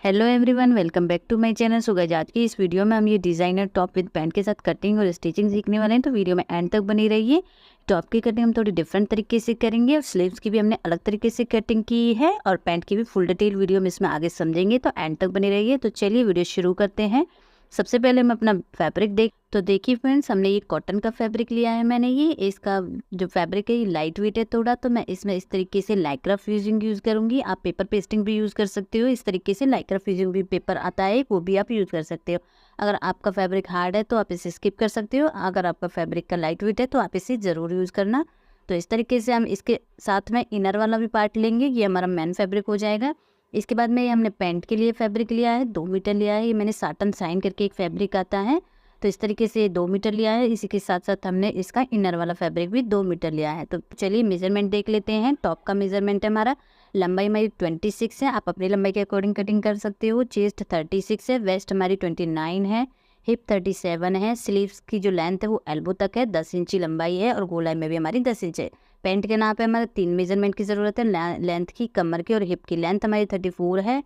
Hello everyone, welcome back to my channel. So guys, आज की इस वीडियो में हम ये डिज़ाइनर टॉप विद पैंट के साथ कटिंग और स्टिचिंग सीखने वाले हैं। तो वीडियो में एंड तक बनी रहिए। टॉप की कटिंग हम थोड़ी डिफरेंट तरीके से करेंगे और स्लीव्स की भी हमने अलग तरीके से कटिंग की है और पैंट की भी फुल डिटेल वीडियो में इसमें आगे समझेंगे। तो एंड तक बनी रहिए। तो चलिए वीडियो शुरू करते हैं। सबसे पहले हम अपना फैब्रिक देखिए फ्रेंड्स, हमने ये कॉटन का फैब्रिक लिया है। मैंने ये इसका जो फैब्रिक है ये लाइट वेट है थोड़ा, तो मैं इसमें इस तरीके से लाइक्रा फ्यूजिंग यूज़ करूँगी। आप पेपर पेस्टिंग भी यूज़ कर सकते हो। इस तरीके से लाइक्रा फ्यूजिंग भी पेपर आता है, वो भी आप यूज़ कर सकते हो। अगर आपका फैब्रिक हार्ड है तो आप इसे स्किप कर सकते हो। अगर आपका फैब्रिक का लाइट वेट है तो आप इसे ज़रूर यूज़ करना। तो इस तरीके से हम इसके साथ में इनर वाला भी पार्ट लेंगे, ये हमारा मेन फैब्रिक हो जाएगा। इसके बाद में ये हमने पैंट के लिए फैब्रिक लिया है, 2 मीटर लिया है। ये मैंने साटन साइन करके एक फैब्रिक आता है, तो इस तरीके से 2 मीटर लिया है। इसी के साथ साथ हमने इसका इनर वाला फैब्रिक भी 2 मीटर लिया है। तो चलिए मेजरमेंट देख लेते हैं। टॉप का मेजरमेंट है हमारा, लंबाई हमारी 26 है। आप अपनी लंबाई के अकॉर्डिंग कटिंग कर सकते हो। चेस्ट 36 है, वेस्ट हमारी 29 है, हिप 37 है। स्लीव्स की जो लेंथ है वो एल्बो तक है, 10 इंची लंबाई है और गोलाई में भी हमारी 10 इंच है। पैंट के नाप पे हमारे 3 मेजरमेंट की ज़रूरत है, लेंथ की, कमर की और हिप की। लेंथ हमारी 34 है,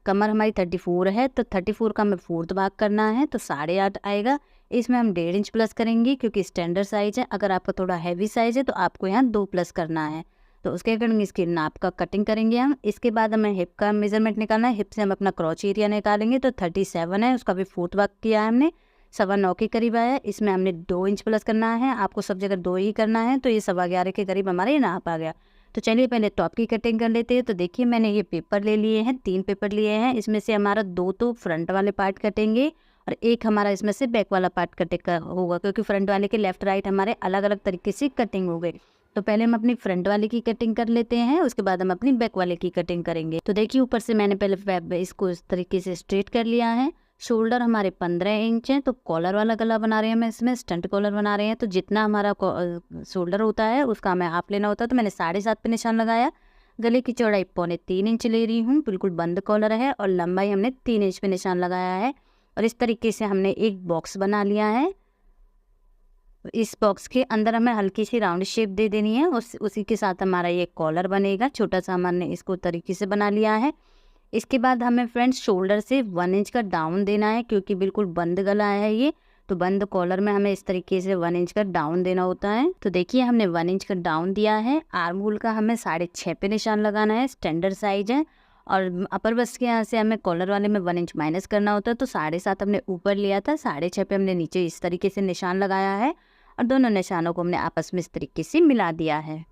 कमर हमारी 34 है, तो 34 का हमें 4th भाग करना है, तो 8.5 आएगा। इसमें हम 1.5 इंच प्लस करेंगे क्योंकि स्टैंडर्ड साइज़ है। अगर आपका थोड़ा हैवी साइज़ है तो आपको यहाँ 2 प्लस करना है, तो उसके अकॉर्डिंग इसकी नाप का कटिंग करेंगे हम। इसके बाद हमें हिप का मेजरमेंट निकालना है। हिप से हम अपना क्रॉच एरिया निकालेंगे, तो 37 है, उसका भी 4th भाग किया है हमने, 9.25 के करीब आया। इसमें हमने 2 इंच प्लस करना है। आपको सब जगह 2 ही करना है, तो ये 11.25 के करीब हमारे नाप आ गया। तो चलिए पहले टॉप की कटिंग कर लेते हैं। तो देखिए मैंने ये पेपर ले लिए हैं, 3 पेपर लिए हैं। इसमें से हमारा 2 तो फ्रंट वाले पार्ट कटेंगे और एक हमारा इसमें से बैक वाला पार्ट कटेगा होगा, क्योंकि फ्रंट वाले के लेफ्ट राइट हमारे अलग अलग तरीके से कटिंग हो गई। तो पहले हम अपनी फ्रंट वाले की कटिंग कर लेते हैं, उसके बाद हम अपनी बैक वाले की कटिंग करेंगे। तो देखिए ऊपर से मैंने पहले इसको इस तरीके से स्ट्रेट कर लिया है। शोल्डर हमारे 15 इंच है, तो कॉलर वाला गला बना रहे हैं हम, इसमें स्टंट कॉलर बना रहे हैं। तो जितना हमारा शोल्डर होता है उसका हमें हाफ लेना होता है, तो मैंने 7.5 पे निशान लगाया। गले की चौड़ाई 3.25 इंच ले रही हूँ, बिल्कुल बंद कॉलर है, और लंबाई हमने 3 इंच पे निशान लगाया है। और इस तरीके से हमने एक बॉक्स बना लिया है। इस बॉक्स के अंदर हमें हल्की सी राउंड शेप दे देनी है, उसी के साथ हमारा ये कॉलर बनेगा। छोटा सा हमने इसको तरीके से बना लिया है। इसके बाद हमें फ्रेंड्स शोल्डर से 1 इंच का डाउन देना है, क्योंकि बिल्कुल बंद गला है ये, तो बंद कॉलर में हमें इस तरीके से 1 इंच का डाउन देना होता है। तो देखिए हमने 1 इंच का डाउन दिया है। आर्म होल का हमें 6.5 पे निशान लगाना है, स्टैंडर्ड साइज है। और अपर बस्ट के यहाँ से हमें कॉलर वाले में 1 इंच माइनस करना होता है, तो 7.5 हमने ऊपर लिया था, 6.5 पे हमने नीचे इस तरीके से निशान लगाया है और दोनों निशानों को हमने आपस में इस तरीके से मिला दिया है।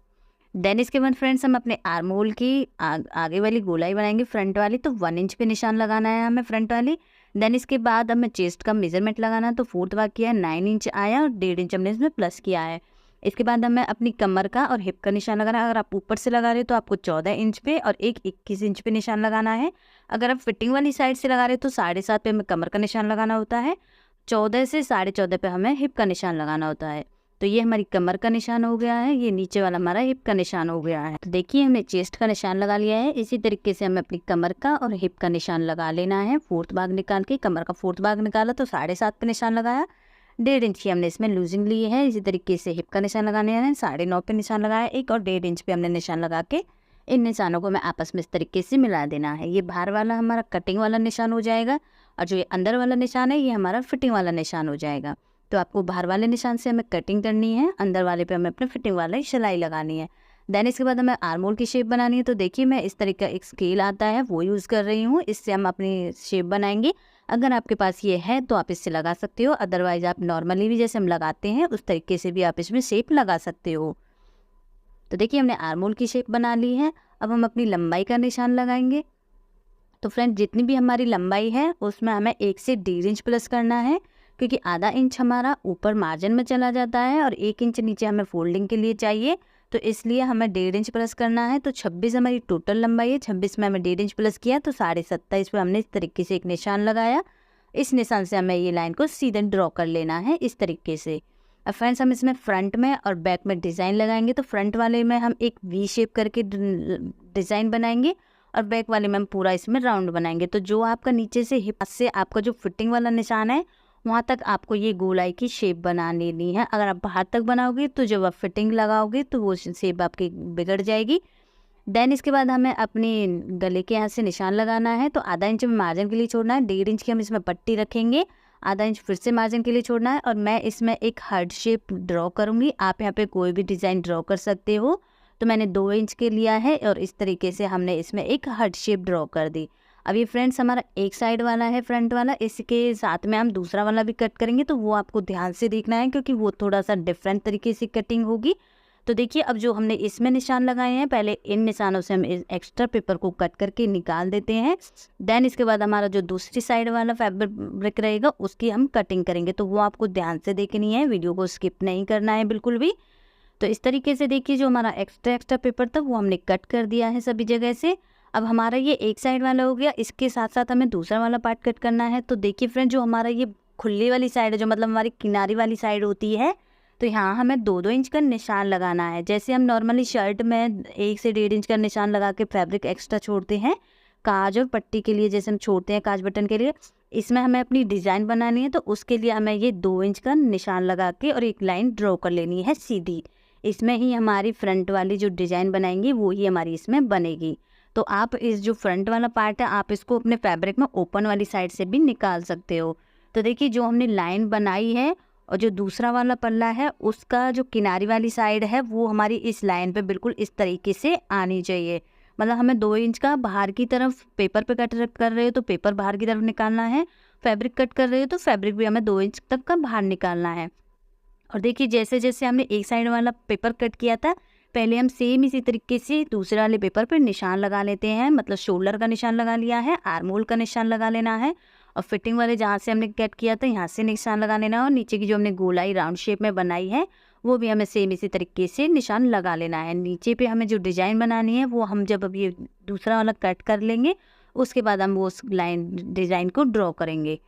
देन इसके बाद फ्रेंड्स हम अपने आर्म होल की आगे वाली गोलाई बनाएंगे, फ्रंट वाली, तो 1 इंच पे निशान लगाना है हमें फ्रंट वाली। देन इसके बाद हमें चेस्ट का मेजरमेंट लगाना है, तो 4th भाग किया है, 9 इंच आया और 1.5 इंच हमने इसमें प्लस किया है। इसके बाद हमें अपनी कमर का और हिप का निशान लगाना है। अगर आप ऊपर से लगा रहे हो तो आपको 14 इंच पे और 21 इंच पे निशान लगाना है। अगर आप फिटिंग वाली साइड से लगा रहे हो तो 7.5 पे हमें कमर का निशान लगाना होता है, 14 से 14.5 पे हमें हिप का निशान लगाना होता है। तो ये हमारी कमर का निशान हो गया है, ये नीचे वाला हमारा हिप का निशान हो गया है। तो देखिए हमने चेस्ट का निशान लगा लिया है। इसी तरीके से हमें अपनी कमर का और हिप का निशान लगा लेना है। 4th भाग निकाल के, कमर का 4th भाग निकाला तो 7.5 पे निशान लगाया, 1.5 इंच की हमने इसमें लूजिंग ली है। इसी तरीके से हिप का निशान लगाने है, 9.5 पे निशान लगाया एक, और 1.5 इंच पे हमने निशान लगा के इन निशानों को हमें आपस में इस तरीके से मिला देना है। ये बाहर वाला हमारा कटिंग वाला निशान हो जाएगा, और जो ये अंदर वाला निशान है ये हमारा फिटिंग वाला निशान हो जाएगा। तो आपको बाहर वाले निशान से हमें कटिंग करनी है, अंदर वाले पे हमें अपने फिटिंग वाला ही सिलाई लगानी है। देन इसके बाद हमें आर्म होल की शेप बनानी है। तो देखिए मैं इस तरीके का एक स्केल आता है वो यूज़ कर रही हूँ, इससे हम अपनी शेप बनाएंगे। अगर आपके पास ये है तो आप इससे लगा सकते हो, अदरवाइज आप नॉर्मली भी जैसे हम लगाते हैं उस तरीके से भी आप इसमें शेप लगा सकते हो। तो देखिए हमने आर्म होल की शेप बना ली है। अब हम अपनी लंबाई का निशान लगाएंगे। तो फ्रेंड जितनी भी हमारी लंबाई है उसमें हमें 1 से 1.5 इंच प्लस करना है, क्योंकि आधा इंच हमारा ऊपर मार्जिन में चला जाता है और 1 इंच नीचे हमें फोल्डिंग के लिए चाहिए, तो इसलिए हमें 1.5 इंच प्लस करना है। तो 26 हमारी टोटल लंबाई है, 26 में हमें 1.5 इंच प्लस किया, तो 27.5 पे हमने इस तरीके से एक निशान लगाया। इस निशान से हमें ये लाइन को सीधे ड्रॉ कर लेना है इस तरीके से। अब फ्रेंड्स हम इसमें फ्रंट में और बैक में डिज़ाइन लगाएंगे। तो फ्रंट वाले में हम एक वी शेप करके डिज़ाइन बनाएंगे और बैक वाले में हम पूरा इसमें राउंड बनाएंगे। तो जो आपका नीचे से हिप से आपका जो फिटिंग वाला निशान है वहाँ तक आपको ये गोलाई की शेप बना लेनी है। अगर आप बाहर तक बनाओगे तो जब आप फिटिंग लगाओगे तो वो शेप आपकी बिगड़ जाएगी। देन इसके बाद हमें अपनी गले के यहाँ से निशान लगाना है। तो आधा इंच में मार्जिन के लिए छोड़ना है, 1.5 इंच की हम इसमें पट्टी रखेंगे, आधा इंच फिर से मार्जिन के लिए छोड़ना है और मैं इसमें एक हार्ट शेप ड्रॉ करूँगी। आप यहाँ पे कोई भी डिज़ाइन ड्रॉ कर सकते हो। तो मैंने 2 इंच के लिया है और इस तरीके से हमने इसमें एक हार्ट शेप ड्रॉ कर दी। अब ये फ्रेंड्स हमारा एक साइड वाला है फ्रंट वाला, इसके साथ में हम दूसरा वाला भी कट करेंगे, तो वो आपको ध्यान से देखना है क्योंकि वो थोड़ा सा डिफरेंट तरीके से कटिंग होगी। तो देखिए अब जो हमने इसमें निशान लगाए हैं, पहले इन निशानों से हम इस एक्स्ट्रा पेपर को कट करके निकाल देते हैं। देन इसके बाद हमारा जो दूसरी साइड वाला फैब्रिक रहेगा उसकी हम कटिंग करेंगे, तो वो आपको ध्यान से देखनी है, वीडियो को स्किप नहीं करना है बिल्कुल भी। तो इस तरीके से देखिए जो हमारा एक्स्ट्रा पेपर था वो हमने कट कर दिया है सभी जगह से। अब हमारा ये एक साइड वाला हो गया, इसके साथ साथ हमें दूसरा वाला पार्ट कट करना है। तो देखिए फ्रेंड जो हमारा ये खुली वाली साइड है, जो मतलब हमारी किनारी वाली साइड होती है, तो यहाँ हमें 2-2 इंच का निशान लगाना है। जैसे हम नॉर्मली शर्ट में 1 से 1.5 इंच का निशान लगा के फैब्रिक एक्स्ट्रा छोड़ते हैं काज और पट्टी के लिए, जैसे हम छोड़ते हैं काज बटन के लिए, इसमें हमें अपनी डिज़ाइन बनानी है। तो उसके लिए हमें ये 2 इंच का निशान लगा के और एक लाइन ड्रॉ कर लेनी है सीधी। इसमें ही हमारी फ्रंट वाली जो डिज़ाइन बनाएंगी वो ही हमारी इसमें बनेगी। तो आप इस जो फ्रंट वाला पार्ट है आप इसको अपने फैब्रिक में ओपन वाली साइड से भी निकाल सकते हो। तो देखिए जो हमने लाइन बनाई है और जो दूसरा वाला पल्ला है उसका जो किनारी वाली साइड है वो हमारी इस लाइन पे बिल्कुल इस तरीके से आनी चाहिए। मतलब हमें 2 इंच का बाहर की तरफ पेपर पे कट कर रहे हो तो पेपर बाहर की तरफ निकालना है, फैब्रिक कट कर रहे हो तो फैब्रिक भी हमें 2 इंच तक का बाहर निकालना है। और देखिए जैसे जैसे हमने एक साइड वाला पेपर कट किया था, पहले हम सेम इसी तरीके से दूसरे वाले पेपर पर निशान लगा लेते हैं। मतलब शोल्डर का निशान लगा लिया है, आर्म होल का निशान लगा लेना है और फिटिंग वाले जहाँ से हमने कट किया था यहाँ से निशान लगा लेना है और नीचे की जो हमने गोलाई राउंड शेप में बनाई है वो भी हमें सेम इसी तरीके से निशान लगा लेना है। नीचे पे हमें जो डिज़ाइन बनानी है वो हम जब अब ये दूसरा वाला कट कर लेंगे उसके बाद हम वो उस लाइन डिज़ाइन को ड्रॉ करेंगे।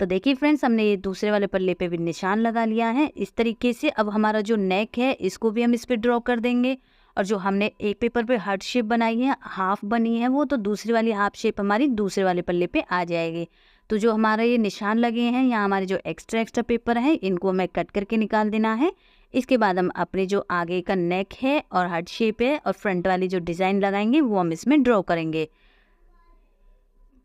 तो देखिए फ्रेंड्स हमने ये दूसरे वाले पल्ले पे भी निशान लगा लिया है इस तरीके से। अब हमारा जो नेक है इसको भी हम इस पर ड्रॉ कर देंगे और जो हमने एक पेपर पे हार्ट शेप बनाई है, हाफ बनी है वो, तो दूसरी वाली हाफ शेप हमारी दूसरे वाले पल्ले पे आ जाएगी। तो जो हमारा ये निशान लगे हैं यहाँ हमारे जो एक्स्ट्रा पेपर है इनको हमें कट करके निकाल देना है। इसके बाद हम अपने जो आगे का नेक है और हार्ट शेप है और फ्रंट वाली जो डिज़ाइन लगाएंगे वो हम इसमें ड्रॉ करेंगे।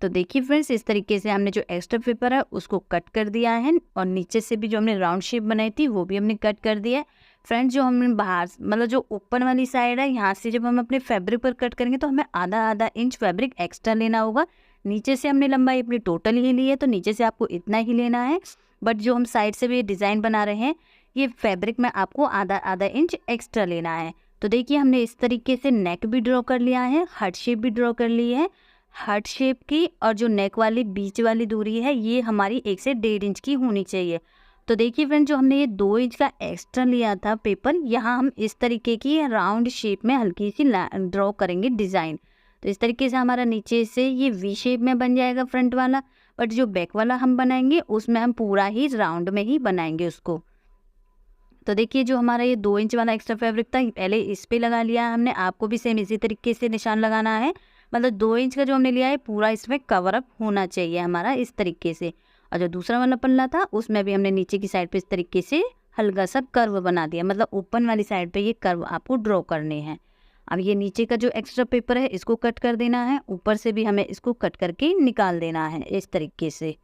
तो देखिए फ्रेंड्स इस तरीके से हमने जो एक्स्ट्रा पेपर है उसको कट कर दिया है और नीचे से भी जो हमने राउंड शेप बनाई थी वो भी हमने कट कर दिया है। फ्रेंड्स जो हमने बाहर मतलब जो ऊपर वाली साइड है यहाँ से जब हम अपने फैब्रिक पर कट करेंगे तो हमें आधा इंच फैब्रिक एक्स्ट्रा लेना होगा। नीचे से हमने लंबाई अपनी टोटल ही ली है तो नीचे से आपको इतना ही लेना है, बट जो हम साइड से भी डिज़ाइन बना रहे हैं ये फैब्रिक में आपको आधा इंच एक्स्ट्रा लेना है। तो देखिए हमने इस तरीके से नेक भी ड्रॉ कर लिया है, हार्ट शेप भी ड्रॉ कर ली है। हार्ट शेप की और जो नेक वाली बीच वाली दूरी है ये हमारी 1 से 1.5 इंच की होनी चाहिए। तो देखिए फ्रेंड जो हमने ये 2 इंच का एक्स्ट्रा लिया था पेपर, यहाँ हम इस तरीके की राउंड शेप में हल्की सी ड्रॉ करेंगे डिज़ाइन। तो इस तरीके से हमारा नीचे से ये वी शेप में बन जाएगा फ्रंट वाला, बट जो बैक वाला हम बनाएंगे उसमें हम पूरा ही राउंड में ही बनाएंगे उसको। तो देखिए जो हमारा ये 2 इंच वाला एक्स्ट्रा फैब्रिक था पहले इस पे लगा लिया हमने, आपको भी सेम इसी तरीके से निशान लगाना है। मतलब 2 इंच का जो हमने लिया है पूरा इसमें कवर अप होना चाहिए हमारा इस तरीके से। और जो दूसरा वाला पल्ला था उसमें भी हमने नीचे की साइड पे इस तरीके से हल्का सा कर्व बना दिया, मतलब ओपन वाली साइड पे ये कर्व आपको ड्रॉ करने हैं। अब ये नीचे का जो एक्स्ट्रा पेपर है इसको कट कर देना है, ऊपर से भी हमें इसको कट करके निकाल देना है इस तरीके से।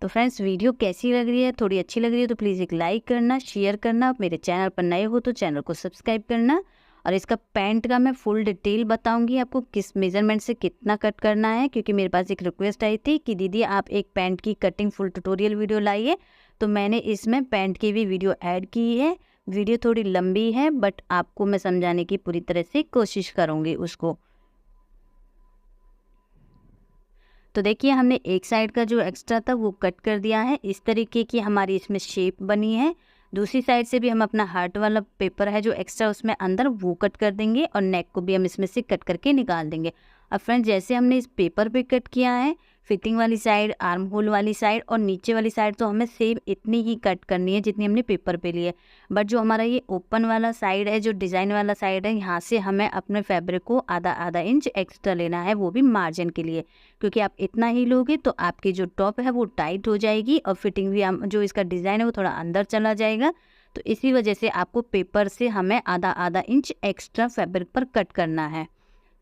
तो फ्रेंड्स वीडियो कैसी लग रही है, थोड़ी अच्छी लग रही है तो प्लीज़ एक लाइक करना, शेयर करना, मेरे चैनल पर नए हो तो चैनल को सब्सक्राइब करना। और इसका पैंट का मैं फुल डिटेल बताऊंगी आपको किस मेजरमेंट से कितना कट करना है, क्योंकि मेरे पास एक रिक्वेस्ट आई थी कि दीदी आप एक पैंट की कटिंग फुल ट्यूटोरियल वीडियो लाइए, तो मैंने इसमें पैंट की भी वीडियो ऐड की है। वीडियो थोड़ी लंबी है बट आपको मैं समझाने की पूरी तरह से कोशिश करूँगी उसको। तो देखिए हमने एक साइड का जो एक्स्ट्रा था वो कट कर दिया है, इस तरीके की हमारी इसमें शेप बनी है। दूसरी साइड से भी हम अपना हार्ट वाला पेपर है जो एक्स्ट्रा उसमें अंदर वो कट कर देंगे और नेक को भी हम इसमें से कट करके निकाल देंगे। अब फ्रेंड्स जैसे हमने इस पेपर पे कट किया है, फिटिंग वाली साइड, आर्म होल वाली साइड और नीचे वाली साइड तो हमें सेम इतनी ही कट करनी है जितनी हमने पेपर पे ली है। बट जो हमारा ये ओपन वाला साइड है, जो डिज़ाइन वाला साइड है, यहाँ से हमें अपने फैब्रिक को आधा इंच एक्स्ट्रा लेना है, वो भी मार्जिन के लिए, क्योंकि आप इतना ही लोगे तो आपकी जो टॉप है वो टाइट हो जाएगी और फिटिंग भी जो इसका डिज़ाइन है वो थोड़ा अंदर चला जाएगा। तो इसी वजह से आपको पेपर से हमें आधा आधा इंच एक्स्ट्रा फैब्रिक पर कट करना है।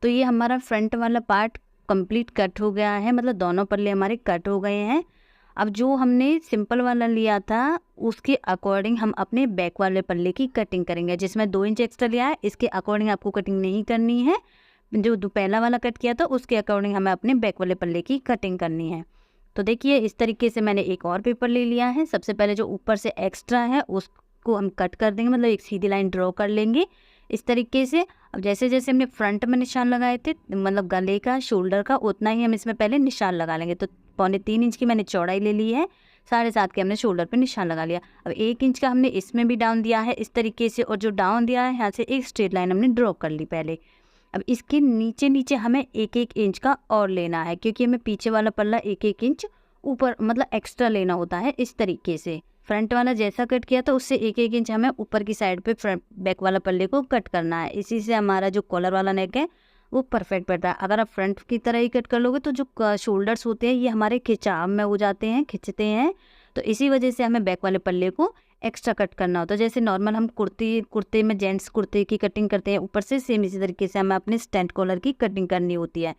तो ये हमारा फ्रंट वाला पार्ट कंप्लीट कट हो गया है, मतलब दोनों पल्ले हमारे कट हो गए हैं। अब जो हमने सिंपल वाला लिया था उसके अकॉर्डिंग हम अपने बैक वाले पल्ले की कटिंग करेंगे। जिसमें 2 इंच एक्स्ट्रा लिया है इसके अकॉर्डिंग आपको कटिंग नहीं करनी है। जो पहला वाला कट किया था उसके अकॉर्डिंग हमें अपने बैक वाले पल्ले की कटिंग करनी है। तो देखिए इस तरीके से मैंने एक और पेपर ले लिया है। सबसे पहले जो ऊपर से एक्स्ट्रा है उसको हम कट कर देंगे, मतलब एक सीधी लाइन ड्रॉ कर लेंगे इस तरीके से। अब जैसे जैसे हमने फ्रंट में निशान लगाए थे, मतलब गले का, शोल्डर का, उतना ही हम इसमें पहले निशान लगा लेंगे। तो 3.25 इंच की मैंने चौड़ाई ले ली है, 7.5 के हमने शोल्डर पे निशान लगा लिया। अब 1 इंच का हमने इसमें भी डाउन दिया है इस तरीके से, और जो डाउन दिया है यहाँ से एक स्ट्रेट लाइन हमने ड्रॉ कर ली पहले। अब इसके नीचे नीचे हमें 1-1 इंच का और लेना है, क्योंकि हमें पीछे वाला पल्ला 1-1 इंच ऊपर मतलब एक्स्ट्रा लेना होता है। इस तरीके से फ्रंट वाला जैसा कट किया था उससे 1-1 इंच हमें ऊपर की साइड पे फ्रंट बैक वाला पल्ले को कट करना है। इसी से हमारा जो कॉलर वाला नेक है वो परफेक्ट बैठता है। अगर आप फ्रंट की तरह ही कट कर लोगे तो जो शोल्डर्स होते हैं ये हमारे खिंचाव में हो जाते हैं, खिंचते हैं। तो इसी वजह से हमें बैक वाले पल्ले को एक्स्ट्रा कट करना होता है। जैसे नॉर्मल हम कुर्ते में जेंट्स कुर्ते की कटिंग करते हैं ऊपर से, सेम इसी तरीके से हमें अपने स्टैंड कॉलर की कटिंग करनी होती है।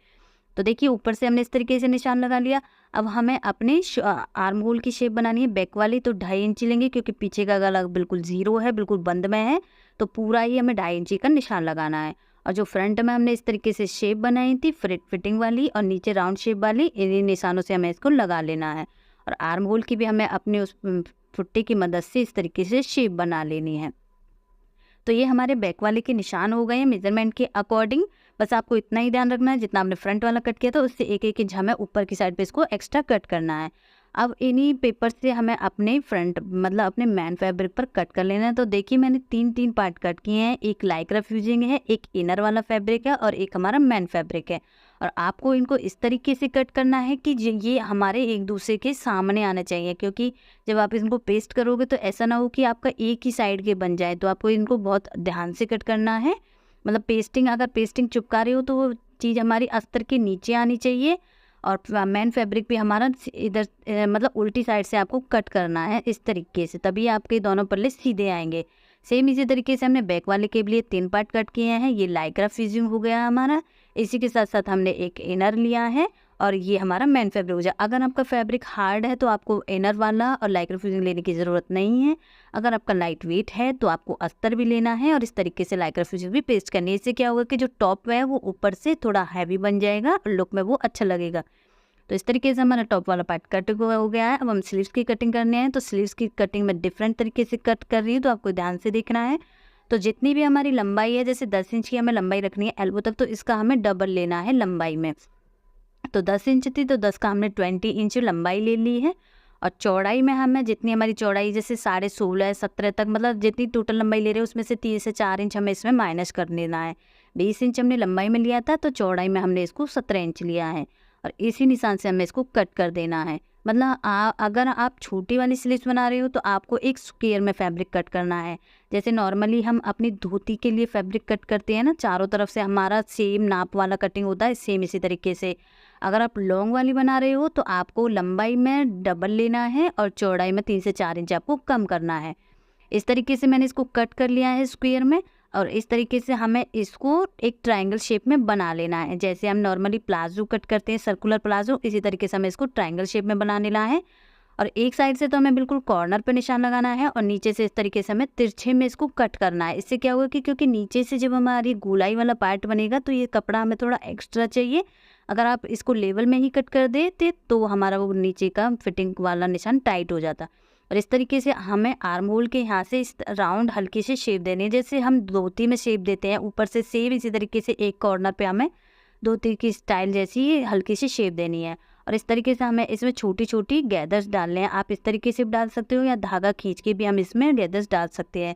तो देखिए ऊपर से हमने इस तरीके से निशान लगा लिया। अब हमें अपने आर्म होल की शेप बनानी है बैक वाली, तो 2.5 इंच लेंगे, क्योंकि पीछे का गला बिल्कुल 0 है, बिल्कुल बंद में है, तो पूरा ही हमें 2.5 इंच का निशान लगाना है। और जो फ्रंट में हमने इस तरीके से शेप बनाई थी फिटिंग वाली और नीचे राउंड शेप वाली, इन्हीं निशानों से हमें इसको लगा लेना है। और आर्म होल की भी हमें अपने उस फुट्टे की मदद से इस तरीके से शेप बना लेनी है। तो ये हमारे बैक वाले के निशान हो गए हैं मेजरमेंट के अकॉर्डिंग। बस आपको इतना ही ध्यान रखना है, जितना आपने फ्रंट वाला कट किया था उससे 1-1 इंच हमें ऊपर की साइड पे इसको एक्स्ट्रा कट करना है। अब इन्हीं पेपर से हमें अपने फ्रंट मतलब अपने मैन फैब्रिक पर कट कर लेना है। तो देखिए मैंने 3 पार्ट कट किए हैं, एक लाइक्रा फ्यूजिंग है, एक इनर वाला फैब्रिक है और एक हमारा मैन फैब्रिक है। और आपको इनको इस तरीके से कट करना है कि ये हमारे एक दूसरे के सामने आना चाहिए, क्योंकि जब आप इनको पेस्ट करोगे तो ऐसा ना हो कि आपका एक ही साइड के बन जाए। तो आपको इनको बहुत ध्यान से कट करना है, मतलब अगर पेस्टिंग चिपका रहे हो तो वो चीज़ हमारी अस्तर के नीचे आनी चाहिए। और मैन फैब्रिक भी हमारा इधर मतलब उल्टी साइड से आपको कट करना है इस तरीके से, तभी आपके दोनों पल्ले सीधे आएंगे। सेम इसी तरीके से हमने बैक वाले के लिए 3 पार्ट कट किए हैं। ये लाइक्रा फ्यूजिंग हो गया हमारा। इसी के साथ साथ हमने एक इनर लिया है और ये हमारा मैन फैब्रिक हो जाए। अगर आपका फैब्रिक हार्ड है तो आपको इनर वाला और लाइक्रा फ्यूजिंग लेने की ज़रूरत नहीं है। अगर आपका लाइट वेट है तो आपको अस्तर भी लेना है और इस तरीके से लाइक्रा फ्यूजिंग भी पेस्ट करनी है। इससे क्या होगा कि जो टॉप है वो ऊपर से थोड़ा हैवी बन जाएगा और लुक में वो अच्छा लगेगा। तो इस तरीके से हमारा टॉप वाला पार्ट कट हो गया है। अब हम स्लीव्स की कटिंग करने हैं, तो स्लीव्स की कटिंग में डिफरेंट तरीके से कट कर रही हूँ, तो आपको ध्यान से देखना है। तो जितनी भी हमारी लंबाई है, जैसे 10 इंच की हमें लंबाई रखनी है एल्बो तक, तो इसका हमें डबल लेना है लंबाई में। तो 10 इंच थी तो 10 का हमने 20 इंच लंबाई ले ली है। और चौड़ाई में हमें जितनी हमारी चौड़ाई जैसे 16.5 17 तक, मतलब जितनी टोटल लंबाई ले रहे हैं उसमें से 3 से 4 इंच हमें इसमें माइनस कर देना है। 20 इंच हमने लंबाई में लिया था, तो चौड़ाई में हमने इसको 17 इंच लिया है और इसी निशान से हमें इसको कट कर देना है। मतलब अगर आप छोटी वाली स्लीव्स बना रहे हो तो आपको एक स्क्वायर में फैब्रिक कट करना है। जैसे नॉर्मली हम अपनी धोती के लिए फैब्रिक कट करते हैं ना, चारों तरफ से हमारा सेम नाप वाला कटिंग होता है, सेम इसी तरीके से अगर आप लॉन्ग वाली बना रहे हो तो आपको लंबाई में डबल लेना है और चौड़ाई में 3 से 4 इंच आपको कम करना है। इस तरीके से मैंने इसको कट कर लिया है स्क्वायर में। और इस तरीके से हमें इसको एक ट्रायंगल शेप में बना लेना है। जैसे हम नॉर्मली प्लाजो कट करते हैं सर्कुलर प्लाजो, इसी तरीके से हमें इसको ट्रायंगल शेप में बना लेना है। और एक साइड से तो हमें बिल्कुल कॉर्नर पे निशान लगाना है और नीचे से इस तरीके से हमें तिरछे में इसको कट करना है। इससे क्या होगा कि क्योंकि नीचे से जब हमारी गोलाई वाला पार्ट बनेगा तो ये कपड़ा हमें थोड़ा एक्स्ट्रा चाहिए। अगर आप इसको लेवल में ही कट कर देते तो हमारा वो नीचे का फिटिंग वाला निशान टाइट हो जाता। और इस तरीके से हमें आर्म होल के यहाँ से इस राउंड हल्की से शेप देनी है, जैसे हम धोती में शेप देते हैं ऊपर से, सेम इसी तरीके से एक कॉर्नर पे हमें धोती की स्टाइल जैसी हल्की सी शेप देनी है। और इस तरीके से हमें इसमें छोटी छोटी गैदर्स डालने हैं। आप इस तरीके से भी डाल सकते हो या धागा खींच के भी हम इसमें गैदर्स डाल सकते हैं।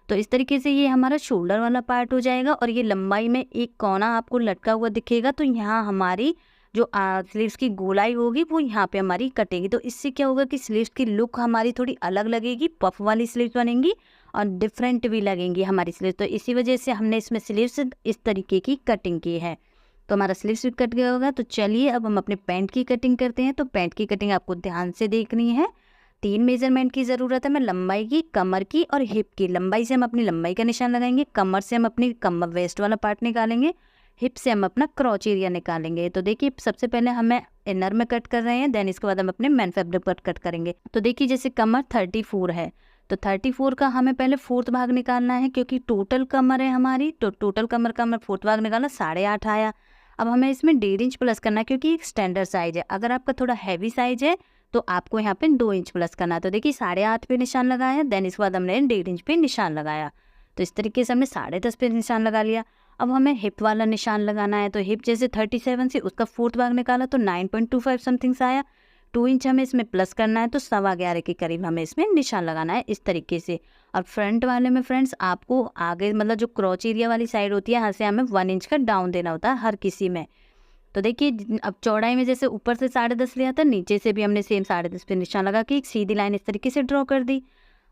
तो इस तरीके से ये हमारा शोल्डर वाला पार्ट हो जाएगा। और ये लंबाई में एक कोना आपको लटका हुआ दिखेगा, तो यहाँ हमारी जो स्लीव्स की गोलाई होगी वो यहाँ पे हमारी कटेगी। तो इससे क्या होगा कि स्लीव्स की लुक हमारी थोड़ी अलग लगेगी, पफ वाली स्लीव्स बनेंगी और डिफरेंट भी लगेंगी हमारी स्लीव्स। तो इसी वजह से हमने इसमें स्लीव्स इस तरीके की कटिंग की है। तो हमारा स्लीव्स भी कट गया होगा। तो चलिए अब हम अपने पैंट की कटिंग करते हैं। तो पैंट की कटिंग आपको ध्यान से देखनी है। 3 मेजरमेंट की ज़रूरत है हमें, लंबाई की, कमर की और हिप की। लंबाई से हम अपनी लंबाई का निशान लगाएंगे, कमर से हम अपनी कमर वेस्ट वाला पार्ट निकालेंगे, हिप से हम अपना क्रॉच एरिया निकालेंगे। तो देखिए सबसे पहले हमें इनर में कट कर रहे हैं, देन इसके बाद हम अपने मेन फैब्रिक पर कट करेंगे। तो देखिए जैसे कमर 34 है, तो 34 का हमें पहले 4th भाग निकालना है, क्योंकि टोटल कमर है हमारी, तो टोटल कमर का हमें 4th भाग निकालना 8.5 आया। अब हमें इसमें 1.5 इंच प्लस करना है, क्योंकि एक स्टैंडर्ड साइज है। अगर आपका थोड़ा हैवी साइज है तो आपको यहाँ पे 2 इंच प्लस करना है। तो देखिए 8.5 पे निशान लगाया, देन इसके बाद हमने 1.5 इंच पे निशान लगाया। तो इस तरीके से हमने 10.5 पे निशान लगा लिया। अब हमें हिप वाला निशान लगाना है, तो हिप जैसे 37 से उसका 4th भाग निकाला तो 9.25 समथिंग से आया। 2 इंच हमें इसमें प्लस करना है, तो 11.25 के करीब हमें इसमें निशान लगाना है इस तरीके से। और फ्रंट वाले में फ्रेंड्स आपको आगे मतलब जो क्रॉच एरिया वाली साइड होती है, यहाँ से हमें 1 इंच का डाउन देना होता है हर किसी में। तो देखिए अब चौड़ाई में जैसे ऊपर से 10.5 लिया था, नीचे से भी हमने सेम 10.5 पे निशान लगा के एक सीधी लाइन इस तरीके से ड्रॉ कर दी।